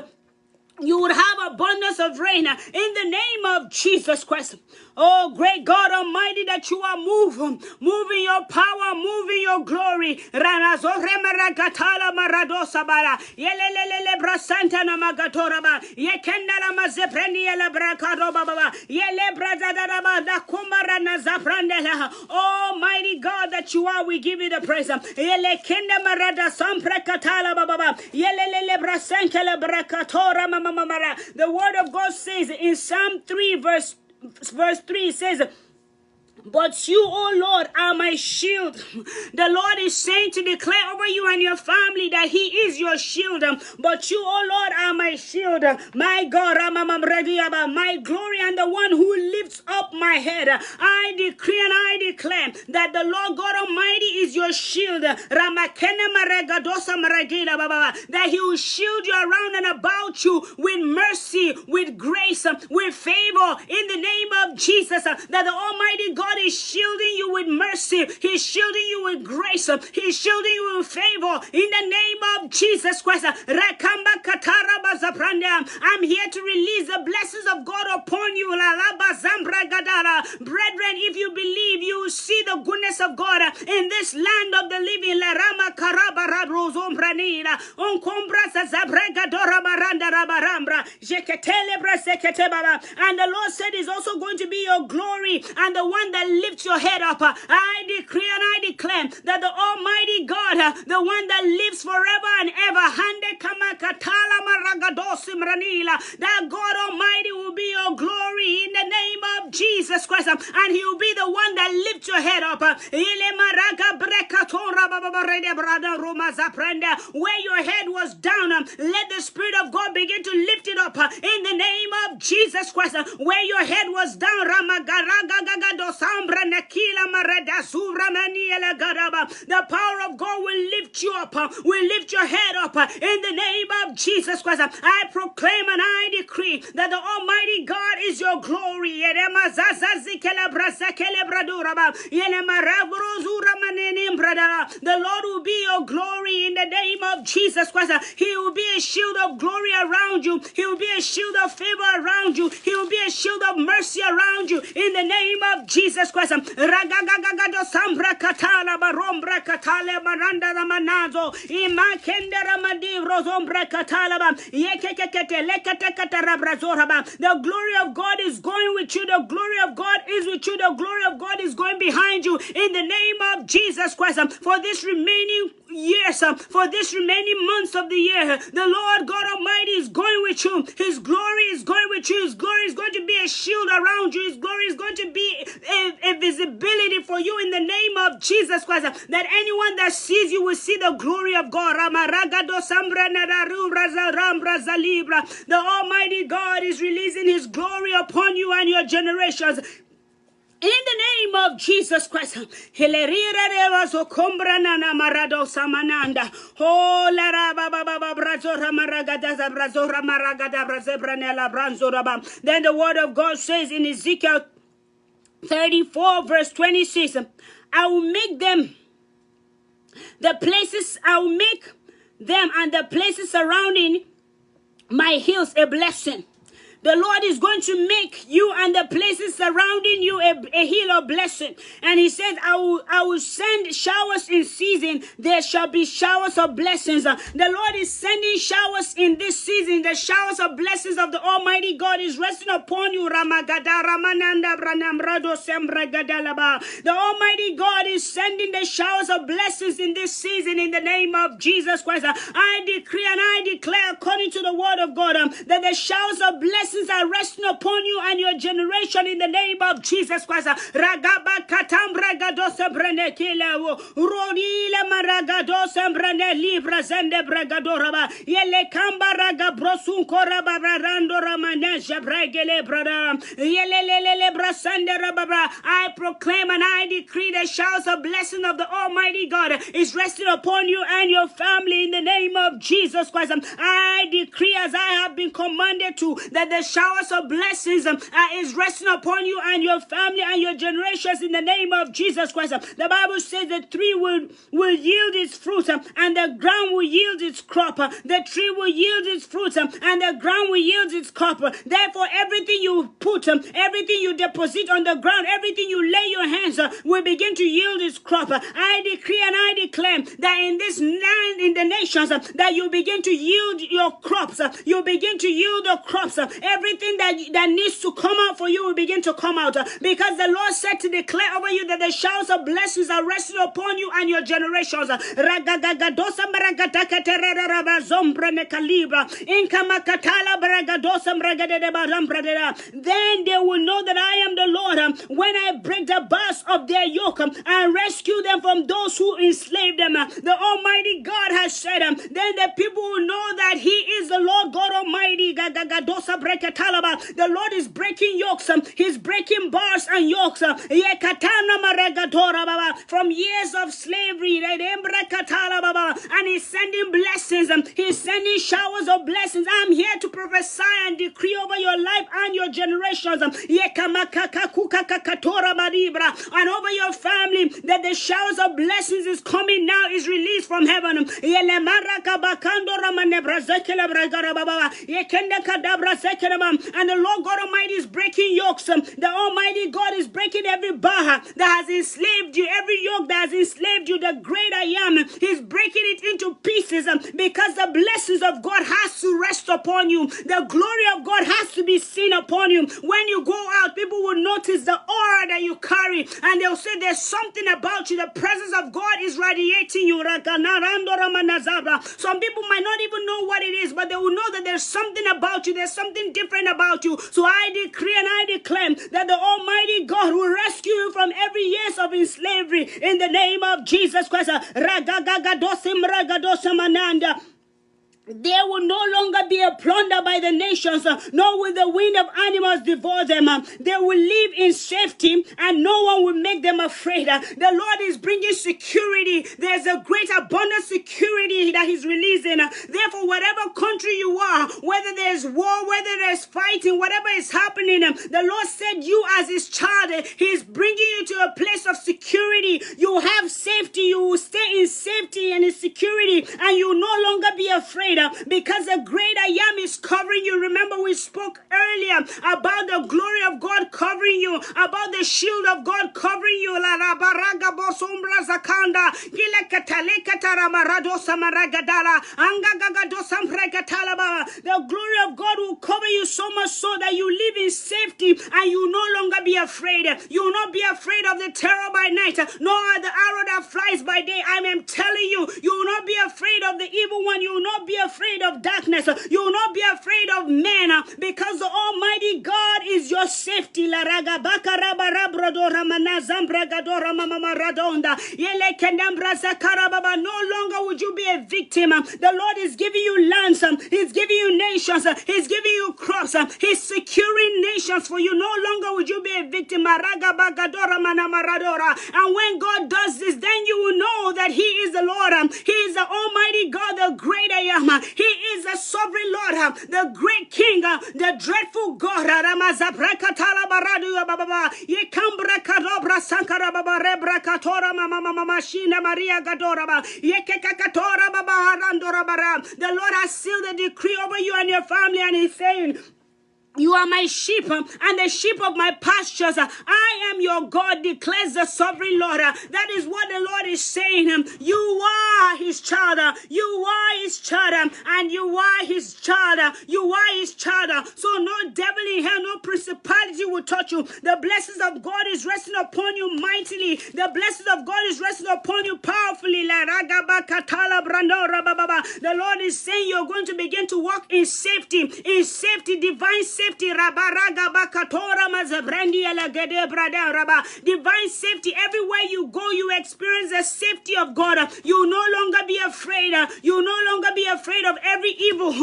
you would have abundance of rain in the name of Jesus Christ. Oh, great God Almighty, that you are moving your power, moving your glory. Almighty God, that you are, we give you the praise. The word of God says in Psalm 3 verse 3 says, But you, oh Lord, are my shield. The Lord is saying to declare over you and your family that He is your shield. But you, oh Lord, are my shield. My God, my glory and the one who lifts up my head. I decree and I declare that the Lord God Almighty is your shield. That He will shield you around and about you with mercy, with grace, with favor in the name of Jesus. That the Almighty God is shielding you with mercy. He's shielding you with grace. He's shielding you with favor in the name of Jesus Christ. I'm here to release the blessings of God upon you. Brethren, if you believe, you will see the goodness of God in this land of the living. And the Lord said He's also going to be your glory and the one that lifts your head up. I decree and I declare that the Almighty God, the one that lives forever and ever, that God Almighty will be your glory in the name of Jesus Christ, and He will be the one that lifts your head up. Where your head was down, let the Spirit of God begin to lift it up in the name of Jesus Christ. Where your head was down, the power of God will lift you up, will lift your head up in the name of Jesus Christ. I proclaim and I decree that the Almighty God is your glory. The Lord will be your glory in the name of Jesus Christ. He will be a shield of glory around you. He will be a shield of favor around you. He will be a shield of mercy around you in the name of Jesus Christ. The glory of God is going with you. The glory of God is with you. The glory of God is going behind you in the name of Jesus Christ. For this remaining years, for this remaining months of the year, the Lord God Almighty is going with you. His glory is going with you. His glory is going to be a shield around you. His glory is going to be a visibility for you in the name of Jesus Christ. That anyone that sees you will see the glory of God. The Almighty God is releasing His glory upon you and your generations. In the name of Jesus Christ. Oh, then the word of God says in Ezekiel 34 verse 26, I will make them and the places surrounding my hills a blessing. The Lord is going to make you and the places surrounding you a hill of blessing. And He says, I will send showers in season. There shall be showers of blessings. The Lord is sending showers in this season. The showers of blessings of the Almighty God is resting upon you. The Almighty God is sending the showers of blessings in this season in the name of Jesus Christ. I decree and I declare according to the word of God that the showers of blessings are resting upon you and your generation in the name of Jesus Christ. Ragaba katambra gadosa brene kilewo rodile maragadosa brene libra zende bregadoraba yele kamba raga brosun koraba rando ramanesha bregele brada yele brasande rababa. I proclaim and I decree the showers of blessing of the Almighty God is resting upon you and your family in the name of Jesus Christ. I decree as I have been commanded to that the showers of blessings is resting upon you and your family and your generations in the name of Jesus Christ. The Bible says the tree will yield its fruit and the ground will yield its crop. The tree will yield its fruit and the ground will yield its crop. Therefore, everything you put, everything you deposit on the ground, everything you lay your hands will begin to yield its crop. I decree and I declare that in this land, in the nations, that you begin to yield your crops. You begin to yield the crops. Everything that needs to come out for you will begin to come out. Because the Lord said to declare over you that the showers of blessings are resting upon you and your generations. Then they will know that I am the Lord when I break the bars of their yoke and rescue them from those who enslave them. The Almighty God has said, then the people will know that He is the Lord God Almighty. The Lord is breaking yokes. He's breaking bars and yokes. From years of slavery. And He's sending blessings. He's sending showers of blessings. I'm here to prophesy and decree over your life and your generations. And over your family that the showers of blessings is coming now, is released from heaven. And the Lord God Almighty is breaking yokes. The Almighty God is breaking every bar that has enslaved you, every yoke that has enslaved you. The great I am, He's breaking it into pieces because the blessings of God has to rest upon you. The glory of God has to be seen upon you. When you go out, people will notice the aura that you carry, and they'll say there's something about you. The presence of God is radiating you. Some people might not even know what it is, but they will know that there's something about you. There's something different about you. So I decree and I declare that the Almighty God will rescue you from every years of slavery in the name of Jesus Christ. There will no longer be a plunder by the nations, nor will the wind of animals devour them. They will live in safety, and no one will make them afraid. The Lord is bringing security. There's a great abundant security that He's releasing. Therefore, whatever country you are, whether there's war, whether there's fighting, whatever is happening, the Lord said you as His child, He's bringing you to a place of security. You have safety. You will stay in safety and in security, and you will no longer be afraid. Because the great I am is covering you. Remember, we spoke earlier about the glory of God covering you, about the shield of God covering you. The glory of God will cover you so much so that you live in safety and you no longer be afraid. You will not be afraid of the terror by night, nor the arrow that flies by day. I am telling you, you will not be afraid of the evil one. You will not be afraid of darkness. You will not be afraid of men, because the Almighty God is your safety. No longer would you be a victim. The Lord is giving you lands. He's giving you nations. He's giving you crops. He's securing nations for you. No longer would you be a victim. And when God does this, then you will know that He is the Lord. He is the Almighty God, the great I am. He is the sovereign Lord, the great King, the dreadful God. The Lord has sealed the decree over you and your family, and He's saying, you are my sheep, and the sheep of my pastures. I am your God, declares the sovereign Lord. That is what the Lord is saying. You are His child. You are His child, and you are His child. You are His child. So no devil in hell, no principality will touch you. The blessings of God is resting upon you mightily. The blessings of God is resting upon you powerfully. The Lord is saying you're going to begin to walk in safety, divine safety. Divine safety. Everywhere you go, you experience the safety of God. You will no longer be afraid. You will no longer be afraid of every evil.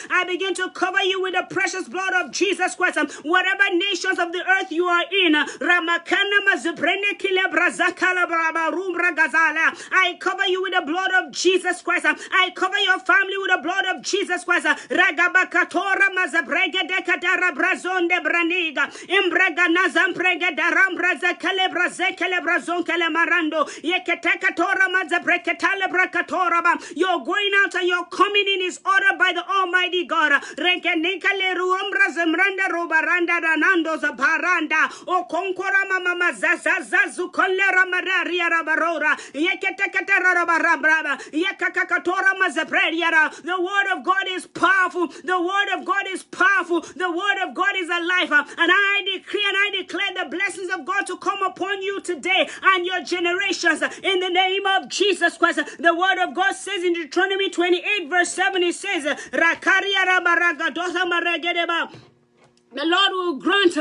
I begin to cover you with the precious blood of Jesus Christ. Whatever nations of the earth you are in, I cover you with the blood of Jesus Christ. I cover your family with the blood of Jesus Christ. Ragabakatora mazabrega dekadara brazonde braniga. Imbrega nazamprega darambraza celebraze celebrazon celemarando. Yeketekatora mazabreketale brakatora. You're going out and you're coming in is ordered by the Almighty God. Rekenikale ruombra zemranda robaranda ranando zabaranda. O konkora mama zazazazu kolera mararia rabarora. Yeketekatara rabarabra. Yekakakatora. The word of God is powerful. The word of God is powerful. The word of God is alive. And I decree and I declare the blessings of God to come upon you today and your generations in the name of Jesus Christ. The word of God says in Deuteronomy 28 verse 7, it says, Raka The Lord will grant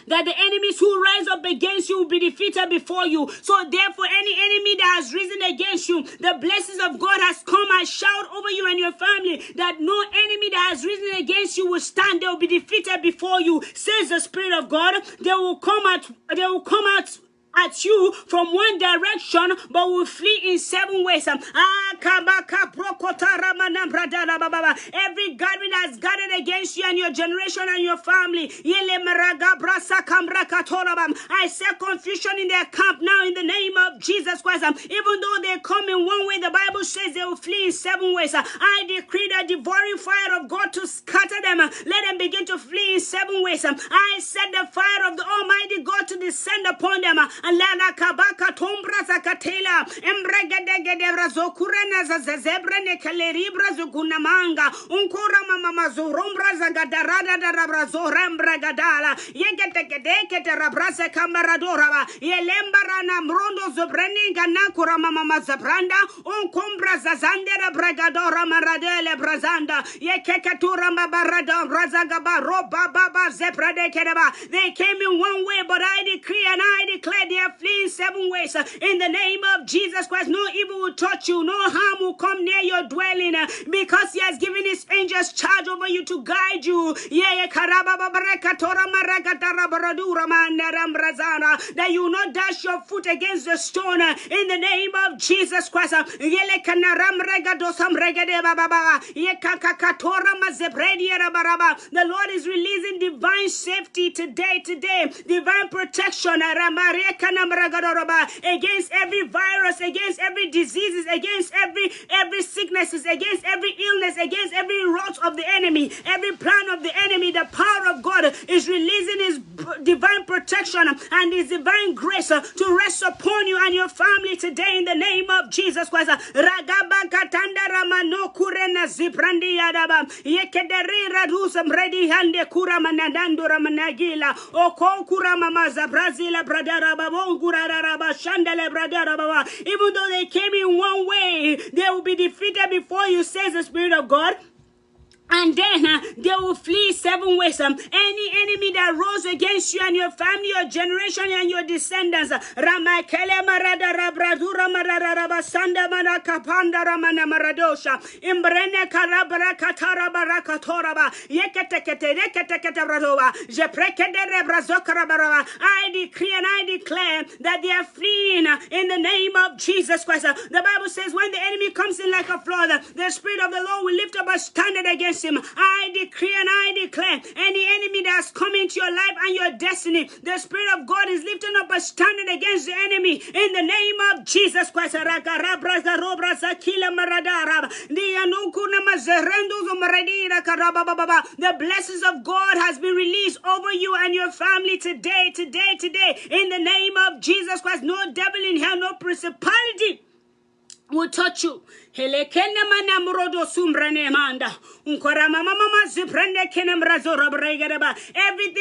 that the enemies who rise up against you will be defeated before you. So therefore, any enemy that has risen against you, the blessings of God has come and shout over you and your family, that no enemy that has risen against you will stand. They will be defeated before you, says the Spirit of God. They will come out at you from one direction, but will flee in 7 ways. Every gathering that has gathered against you and your generation and your family, I say confusion in their camp now in the name of Jesus Christ. Even though they come in 1 way, the Bible says they will flee in 7 ways. I decree the devouring fire of God to scatter them. Let them begin to flee in 7 ways. I set the fire of the Almighty God to descend upon them. Lana kabaka tombra zakatela embregedegede razokurana zazebrene kaleribra zukunamanga unkura mama zurombra zagadarada darabrazorembra gadala yegetegedeke terabrase kamaradoraba yelembarana mrondo zobreni ganakura mama zabranda unkumbra zazandera bregadora maradele brazanda yekekatura mabarada razagaba roba baba zebradekedaba. They came in 1 way, but I decree and I declare they are fleeing 7 ways. In the name of Jesus Christ, no evil will touch you, no harm will come near your dwelling, because He has given His angels charge over you to guide you. That you will not dash your foot against the stone. In the name of Jesus Christ, the Lord is releasing divine safety today, divine protection against every virus, against every diseases, against every sicknesses, against every illness, against every wrath of the enemy, every plan of the enemy. The power of God is releasing His divine protection and His divine grace to rest upon you and your family today in the name of Jesus Christ. Ragabakatanda ramano kurena ziprandi yadaba yekederi radusam redi hande kura manadando ramanagila oko kura mama zabrazila bradara babongura raba shandele bradara baba. Even though they came in 1 way, they will be defeated before you, says the Spirit of God. And then they will flee 7 ways. Any enemy that rose against you and your family, your generation, and your descendants. Ramakele marada rabradura marada sanda manakapanda ramana maradosha. Imbrene karabara katara barakatoraba. Yeketekete reketekete bradova. Jeprekede rebrazokarabaraba. I decree and I declare that they are fleeing in the name of Jesus Christ. The Bible says when the enemy comes in like a flood, the Spirit of the Lord will lift up a standard against him. I decree and I declare any enemy that's coming to your life and your destiny, the Spirit of God is lifting up a standard against the enemy in the name of Jesus Christ. The blessings of God has been released over you and your family today in the name of Jesus Christ. No devil in hell, no principality will touch you. Everything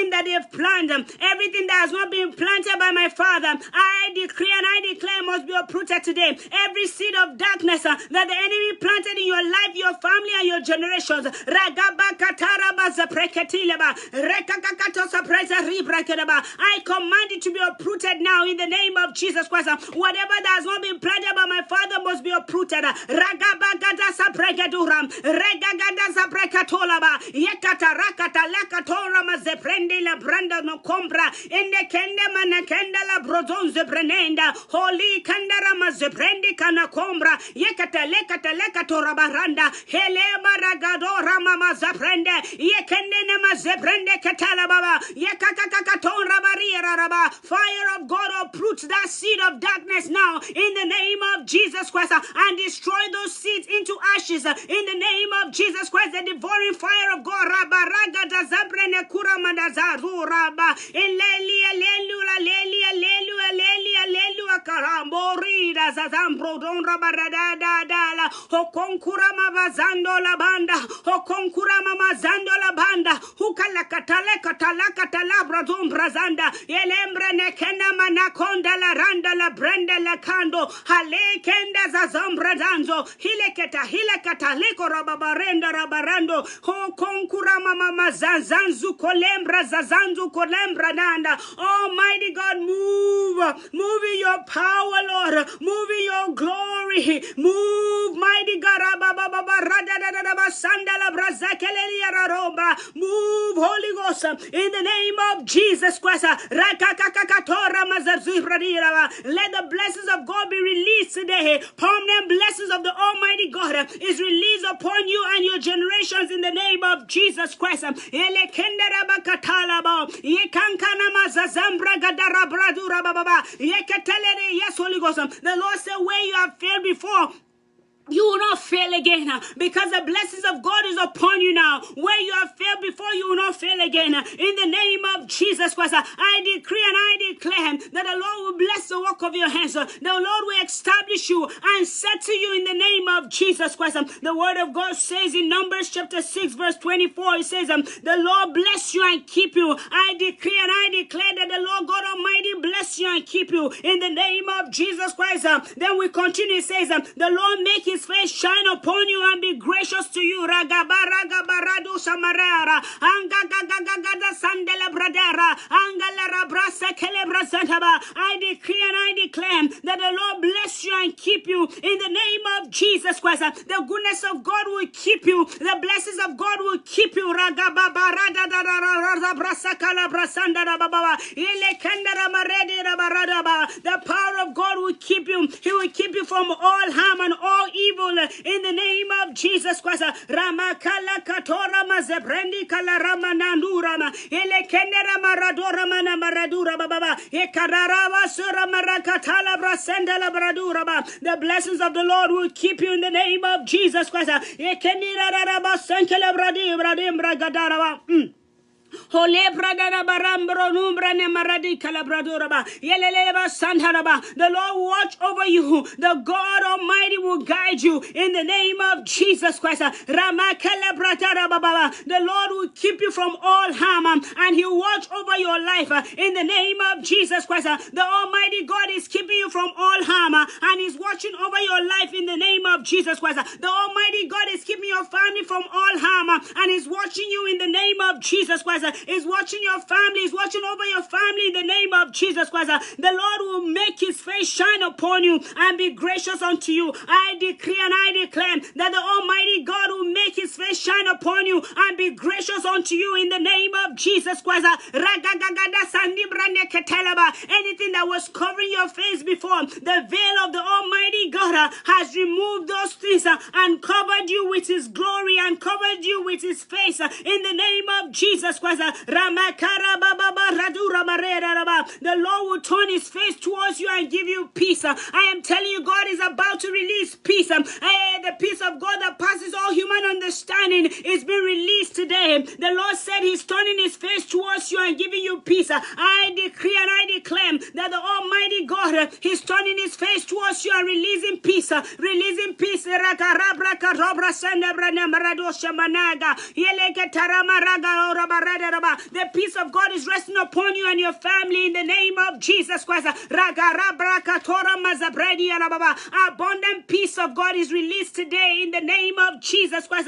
that they have planned, everything that has not been planted by my Father, I decree and I declare must be uprooted today. Every seed of darkness that the enemy planted in your life, your family, and your generations, I command it to be uprooted now in the name of Jesus Christ. Whatever that has not been planted by my Father must be uprooted. Ragabagada sapregaduram, regagada saprekatolaba, yekata rakata lakatora mazeprende la branda no compra, ende kende manakenda la brodon zebrenenda, holy kandara mazeprende kana combra, yekata lekatora baranda, hele maragadora mama zaprende, yekende nema zeprende katala baba, yekakakatora barriera raba. Fire of God uproots that seed of darkness now in the name of Jesus Christ and destroy those seeds into ashes in the name of Jesus Christ. The devouring fire of God morida zazambro don rabarada dala hokonkura mabazando la banda hokonkura mamazando la banda hukala katala bradum brazanda yelembre nekena manakonda la randa la brenda la kando hale kenda zazambra danzo hilekata leko rababarenda rabarando hokonkura mamazanzu kolembra zazanzu kolembra nanda. Almighty God, move in your power, Lord, move in your glory, move, mighty God, move, Holy Ghost, in the name of Jesus Christ. Let the blessings of God be released today. Permanent blessings of the Almighty God is released upon you and your generations in the name of Jesus Christ. Yes, Holy Ghost. The Lord said, where you have failed before, you will not fail again, because the blessings of God is upon you now. Where you have failed before, you will not fail again. In the name of Jesus Christ, I decree and I declare that the Lord will bless the work of your hands. The Lord will establish you and settle you in the name of Jesus Christ. The word of God says in Numbers chapter 6 verse 24, it says, the Lord bless you and keep you. I decree and I declare that the Lord God Almighty bless you and keep you in the name of Jesus Christ. Then we continue, it says, the Lord make his face shine upon you and be gracious to you. Ragabarado samarara angagagagada sandela bradera angala brasa kelebrazantaba. I decree and I declare that the Lord bless you and keep you in the name of Jesus Christ. The goodness of God will keep you. The blessings of God will keep you. Ragababarada brasa kalabrasanda baba ile kendara marede rabarada. The power of God will keep you. He will keep you from all harm and all evil in the name of Jesus Christ. Ramakala katora mazebrendi kala ramanandura ele kendera maradora mana maradura baba ekarara sura marakatala brasenda la bradura ba. The blessings of the Lord will keep you in the name of Jesus Christ. Ekendira raba senkele bradim bragadara ba. Hole bradara barambro numbra ne maradi calabradoraba yeleleba santaraba. The Lord will watch over you. The God Almighty will guide you in the name of Jesus Christ. The Lord will keep you from all harm and He will watch over your life in the name of Jesus Christ. The Almighty God is keeping you from all harm and He's watching over your life in the name of Jesus Christ. The Almighty God is keeping your family from all harm and He's watching you in the name of Jesus Christ. Is watching your family, is watching over your family in the name of Jesus Christ. The Lord will make His face shine upon you and be gracious unto you. I decree and I declare that the Almighty God will make His face shine upon you and be gracious unto you in the name of Jesus Christ. Anything that was covering your face before, the veil of the Almighty God has removed those things and covered you with His glory and covered you with His face in the name of Jesus Christ. The Lord will turn His face towards you and give you peace. I am telling you, God is about to release peace. The peace of God that passes all human understanding is being released today. The Lord said He's turning His face towards you and giving you peace. I decree and I declare that the Almighty God He's turning His face towards you and releasing peace. Releasing peace. The peace of God is resting upon you and your family in the name of Jesus Christ. Abundant peace of God is released today in the name of Jesus Christ.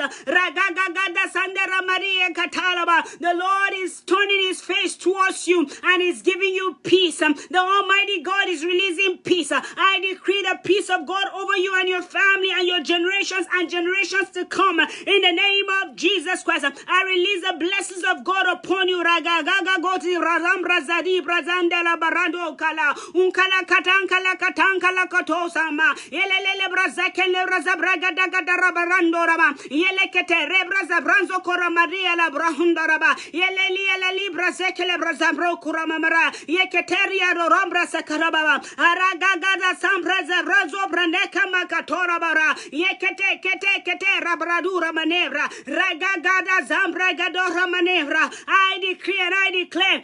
The Lord is turning His face towards you and is giving you peace. The Almighty God is releasing peace. I decree the peace of God over you and your family and your generations and generations to come in the name of Jesus Christ. I release the blessings of God upon you. Ragagaga goti razambra zadi brazandela barando kala unkala katankala katankala kotosama yelelele brazakele razabraga daga darabarando raba yelekete rebraza branzo kora maria la brahunda raba yeleli brazekele brazabro kuramamara yeketeria rorambra sakaraba aragaga sambraza brazo brandeka makatora bara yekete kete rabradura manevra ragaga zambra gadora manevra. I decree and I declare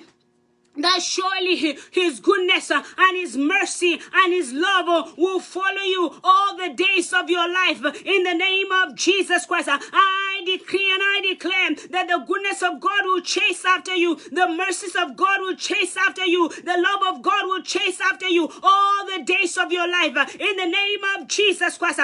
that surely his goodness and his mercy and his love will follow you all the days of your life. In the name of Jesus Christ, I decree and I declare that the goodness of God will chase after you. The mercies of God will chase after you. The love of God will chase after you all the days of your life. In the name of Jesus Christ.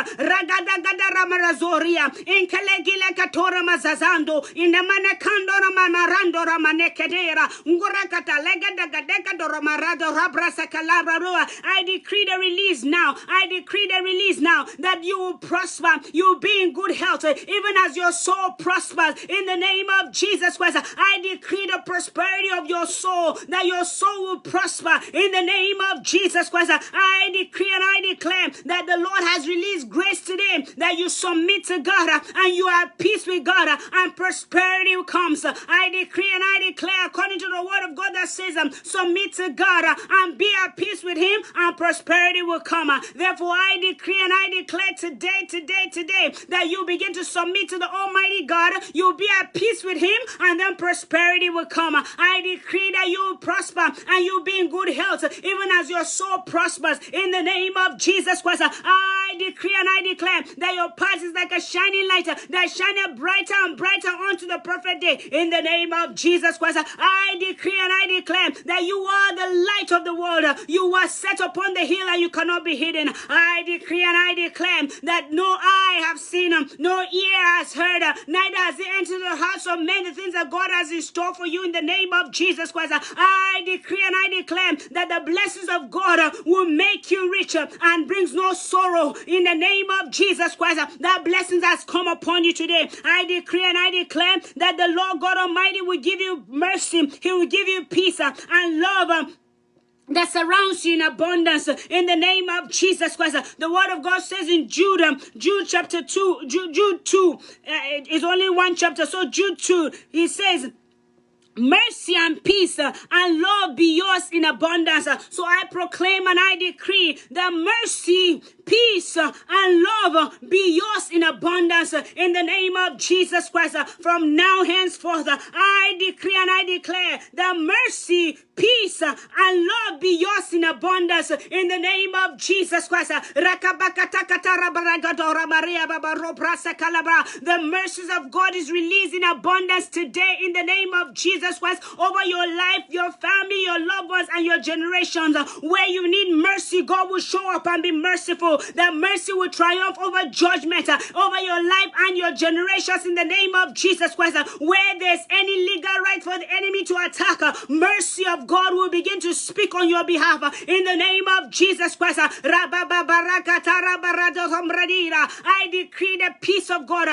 I decree the release now. I decree the release now that you will prosper. You will be in good health, even as your soul prospers. In the name of Jesus Christ, I decree the prosperity of your soul, that your soul will prosper. In the name of Jesus Christ, I decree and I declare that the Lord has released grace today, that you submit to God and you have peace with God and prosperity comes. I decree and I declare, according to the word of God that says, submit to God and be at peace with him and prosperity will come. Therefore, I decree and I declare today, that you begin to submit to the Almighty God. You'll be at peace with him and then prosperity will come. I decree that you will prosper and you'll be in good health, even as your soul prospers. In the name of Jesus Christ, I decree and I declare that your path is like a shining light that shineth brighter and brighter unto the perfect day. In the name of Jesus Christ, I decree and I declare that you are the light of the world. You are set upon the hill and you cannot be hidden. I decree and I declare that no eye have seen, no ear has heard, neither has it entered the hearts of men the things that God has in store for you. In the name of Jesus Christ, I decree and I declare that the blessings of God will make you rich and brings no sorrow. In the name of Jesus Christ, that blessings has come upon you today. I decree and I declare that the Lord God Almighty will give you mercy. He will give you peace and love that surrounds you in abundance. In the name of Jesus Christ, the word of God says in Jude chapter 2, Jude 2 is only one chapter, so Jude 2, he says, mercy and peace and love be yours in abundance. So I proclaim and I decree that mercy, peace and love be yours in abundance in the name of Jesus Christ. From now henceforth, I decree and I declare that mercy, peace and love be yours in abundance in the name of Jesus Christ. The mercies of God is released in abundance today in the name of Jesus Christ over your life, your family, your loved ones, and your generations. Where you need mercy, God will show up and be merciful. That mercy will triumph over judgment over your life and your generations in the name of Jesus Christ. Where there's any legal right for the enemy to attack, mercy of God will begin to speak on your behalf in the name of Jesus Christ. I decree the peace of God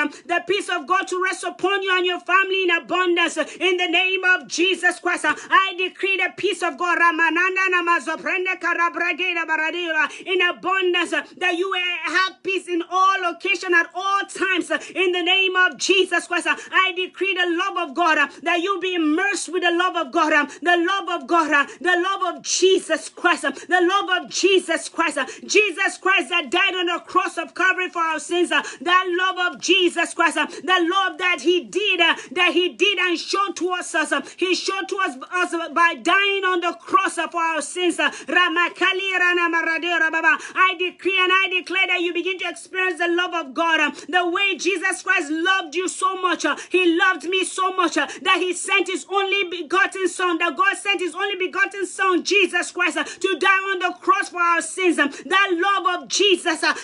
to rest upon you and your family in abundance in the name of Jesus Christ. I decree the peace of God in abundance, that you have peace in all locations at all times in the name of Jesus Christ. I decree the love of God, that you be immersed with the love of God, the love of God, the love of Jesus Christ, the love of Jesus Christ, Jesus Christ that died on the cross of Calvary for our sins, that love of Jesus Christ, the love that he did and showed to us, he showed to us by dying on the cross for our sins. I decree and I declare that you begin to experience the love of God, the way Jesus Christ loved you so much. He loved me so much that he sent his only begotten son, that God sent his only begotten son, Jesus Christ, to die on the cross for our sins. That love of Jesus, that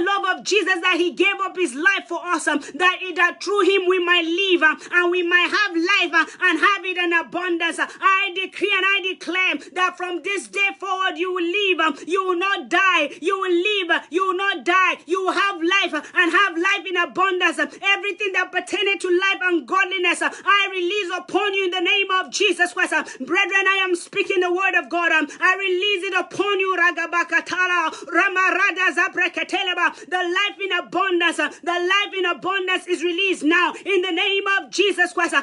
love of Jesus that he gave up his life for us, that through him we might live and we might have life and have it in abundance. I decree and I declare that from this day forward you will live, you will not die, you will live, you will not die, you will have life and have life in abundance. Everything that pertains to life and godliness, I release upon you in the name of Jesus Christ. Brethren, I am speaking the word of God. I release it upon you. The life in abundance, the life in abundance is released now in the name of Jesus Christ.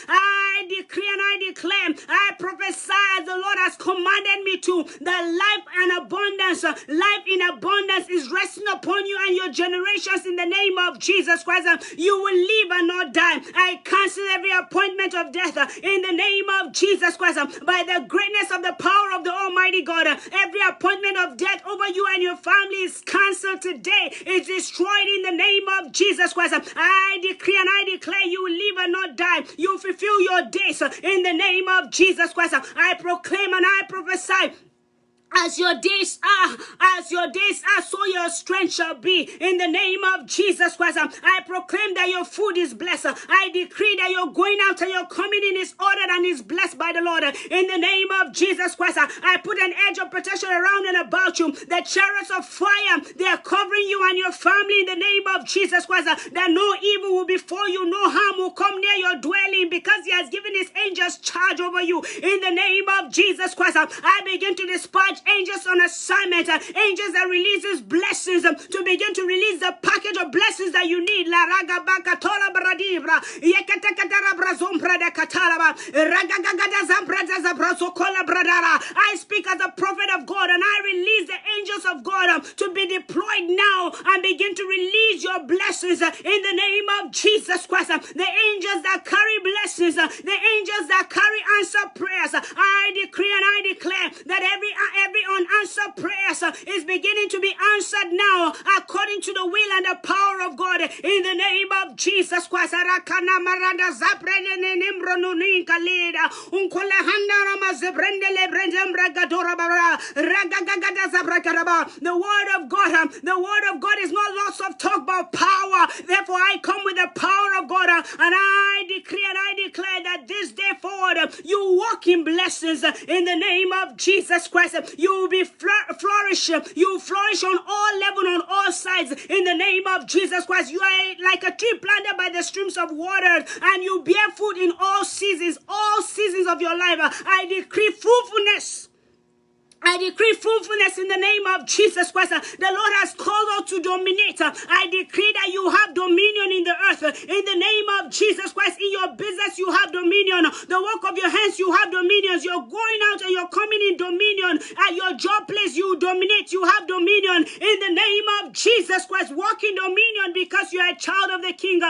I decree and I declare, I prophesy as the Lord has commanded me to, that life and abundance, life in abundance is resting upon you and your generations in the name of Jesus Christ. You will live and not die. I cancel every appointment of death in the name of Jesus Christ. By the greatness of the power of the Almighty God, every appointment of death over you and your family is cancelled today. It's destroyed in the name of Jesus Christ. I decree and I declare you will live and not die. You fulfill your days in the name of Jesus Christ. I proclaim and I prophesy, as your days are, so your strength shall be. In the name of Jesus Christ, I proclaim that your food is blessed. I decree that you're going out and you're coming in is ordered and is blessed by the Lord. In the name of Jesus Christ, I put an edge of protection around and about you. The chariots of fire, they are covering you and your family in the name of Jesus Christ. That no evil will befall you, no harm will come near your dwelling, because he has given his angels charge over you. In the name of Jesus Christ, I begin to dispatch angels on assignment, angels that releases blessings to begin to release the package of blessings that you need. I speak as a prophet of God and I release the angels of God to be deployed now and begin to release your blessings in the name of Jesus Christ. The angels that carry blessings, the angels that carry answered prayers, I decree and I declare that every unanswered prayers is beginning to be answered now according to the will and the power of God in the name of Jesus Christ. The word of God is not lots of talk about power. Therefore I come with the power of God and I decree and I declare that this day forward you walk in blessings in the name of Jesus Christ. You will be flourish. You flourish on all levels, on all sides in the name of Jesus Christ. You are like a tree planted by the streams of water, and you bear fruit in all seasons of your life. I decree fruitfulness. I decree fruitfulness in the name of Jesus Christ. The Lord has called us to dominate. I decree that you have dominion in the earth. In the name of Jesus Christ, in your business you have dominion. The work of your hands you have dominion. You're going out and you're coming in dominion. At your job place you dominate. You have dominion. In the name of Jesus Christ, walk in dominion because you are a child of the King.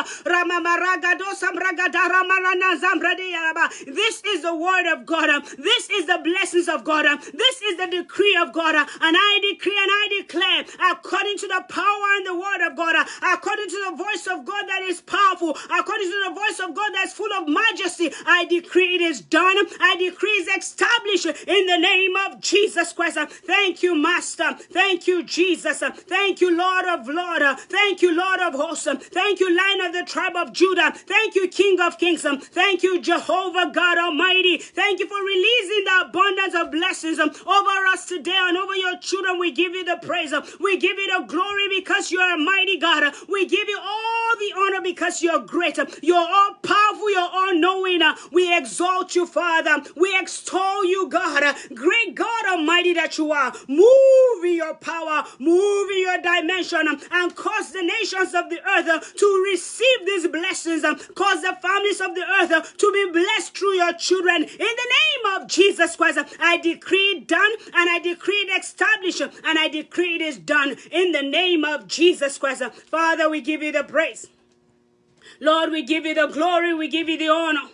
This is the word of God. This is the blessings of God. This is the decree of God, and I decree and I declare, according to the power and the word of God, according to the voice of God that is powerful, according to the voice of God that's full of majesty, I decree it is done. I decree it is established in the name of Jesus Christ. Thank you, Master. Thank you, Jesus. Thank you, Lord of Lords. Thank you, Lord of Hosts. Thank you, Lion of the tribe of Judah. Thank you, King of Kings. Thank you, Jehovah God Almighty. Thank you for releasing the abundance of blessings over us today and over your children. We give you the praise. We give you the glory because you are a mighty God. We give you all the honor because you're great. You're all powerful. You're all knowing. We exalt you, Father. We extol you, God. Great God Almighty that you are. Move in your power. Move in your dimension and cause the nations of the earth to receive these blessings. Cause the families of the earth to be blessed through your children. In the name of Jesus Christ, I decree it done. And I decree it established, and I decree it is done in the name of Jesus Christ. Father, we give you the praise. Lord, we give you the glory. We give you the honor.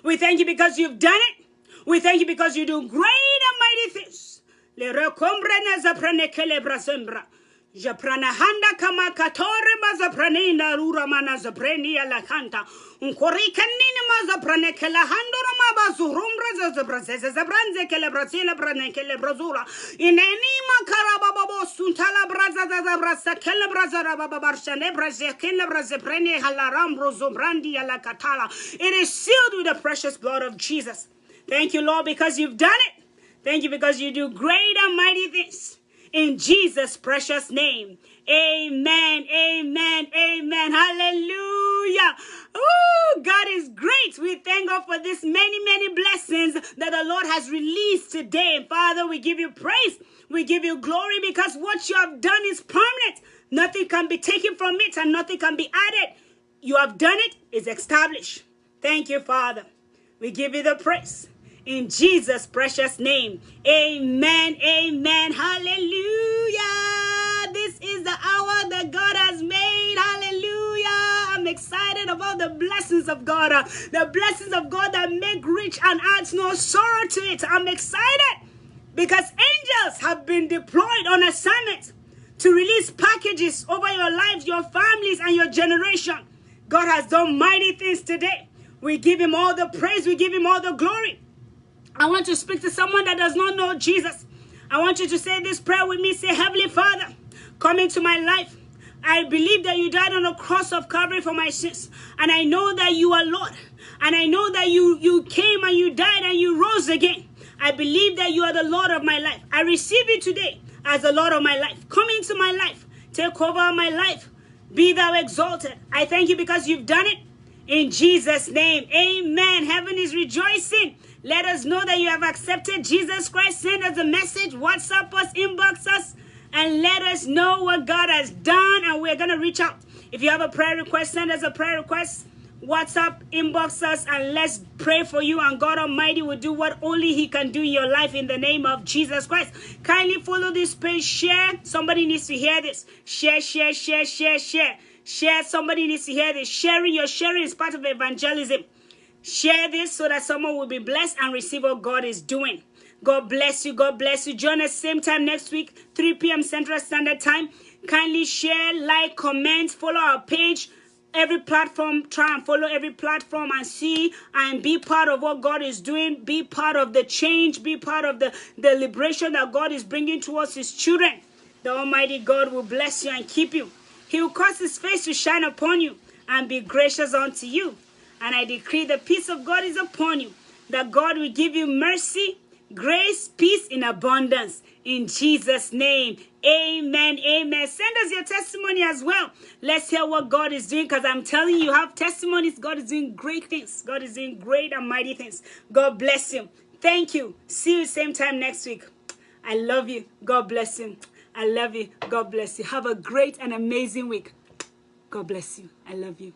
We thank you because you've done it. We thank you because you do great and mighty things. Japrana handa kama katore mazapranina rura mana zapreni ala kanta unkori kanina mazaprane kela handora mabazurumbra zabrazeze zabranze kele brazila brane kele brazura ineni makara babo suntala braza zabrasa kele brazara baba barshane braze kele braze prene halaram brozobrandi ala katala. It is sealed with the precious blood of Jesus. Thank you, Lord, because you've done it. Thank you because you do great and mighty things. In Jesus' precious name. Amen, amen, amen. Hallelujah. Oh, God is great. We thank God for this many blessings that the Lord has released today. Father, we give you praise. We give you glory because what you have done is permanent. Nothing can be taken from it and nothing can be added. you have done it, it's established. Thank you, Father. We give you the praise. In Jesus' precious name. Amen. Amen. Hallelujah. This is the hour that God has made. Hallelujah. I'm excited about the blessings of God. The blessings of God that make rich and adds no sorrow to it. I'm excited because angels have been deployed on assignment to release packages over your lives, your families, and your generation. God has done mighty things today. We give him all the praise. We give him all the glory. I want to speak to someone that does not know Jesus. I want you to say this prayer with me. Say, Heavenly Father, come into my life. I believe that you died on the cross of Calvary for my sins. And I know that you are Lord. And I know that you came and you died and you rose again. I believe that you are the Lord of my life. I receive you today as the Lord of my life. Come into my life. Take over my life. Be thou exalted. I thank you because you've done it. In Jesus' name, amen. Heaven is rejoicing. Let us know that you have accepted Jesus Christ. Send us a message, WhatsApp us, inbox us, and let us know what God has done, and we're going to reach out. If you have a prayer request, send us a prayer request, WhatsApp, inbox us, and let's pray for you, and God Almighty will do what only he can do in your life in the name of Jesus Christ. Kindly follow this page, share. Somebody needs to hear this. Share, share, share, share, share. Share. Somebody needs to hear this. Your sharing is part of evangelism. Share this so that someone will be blessed and receive what God is doing. God bless you. God bless you. Join us same time next week, 3 p.m. Central Standard Time. Kindly share, like, comment, follow our page. Every platform, try and follow every platform and see and be part of what God is doing. Be part of the change. Be part of the liberation that God is bringing towards his children. The Almighty God will bless you and keep you. He will cause his face to shine upon you and be gracious unto you. And I decree the peace of God is upon you, that God will give you mercy, grace, peace in abundance. In Jesus' name, amen, amen. Send us your testimony as well. Let's hear what God is doing, because I'm telling you, you have testimonies. God is doing great things. God is doing great and mighty things. God bless you. Thank you. See you same time next week. I love you. God bless you. I love you. God bless you. Have a great and amazing week. God bless you. I love you.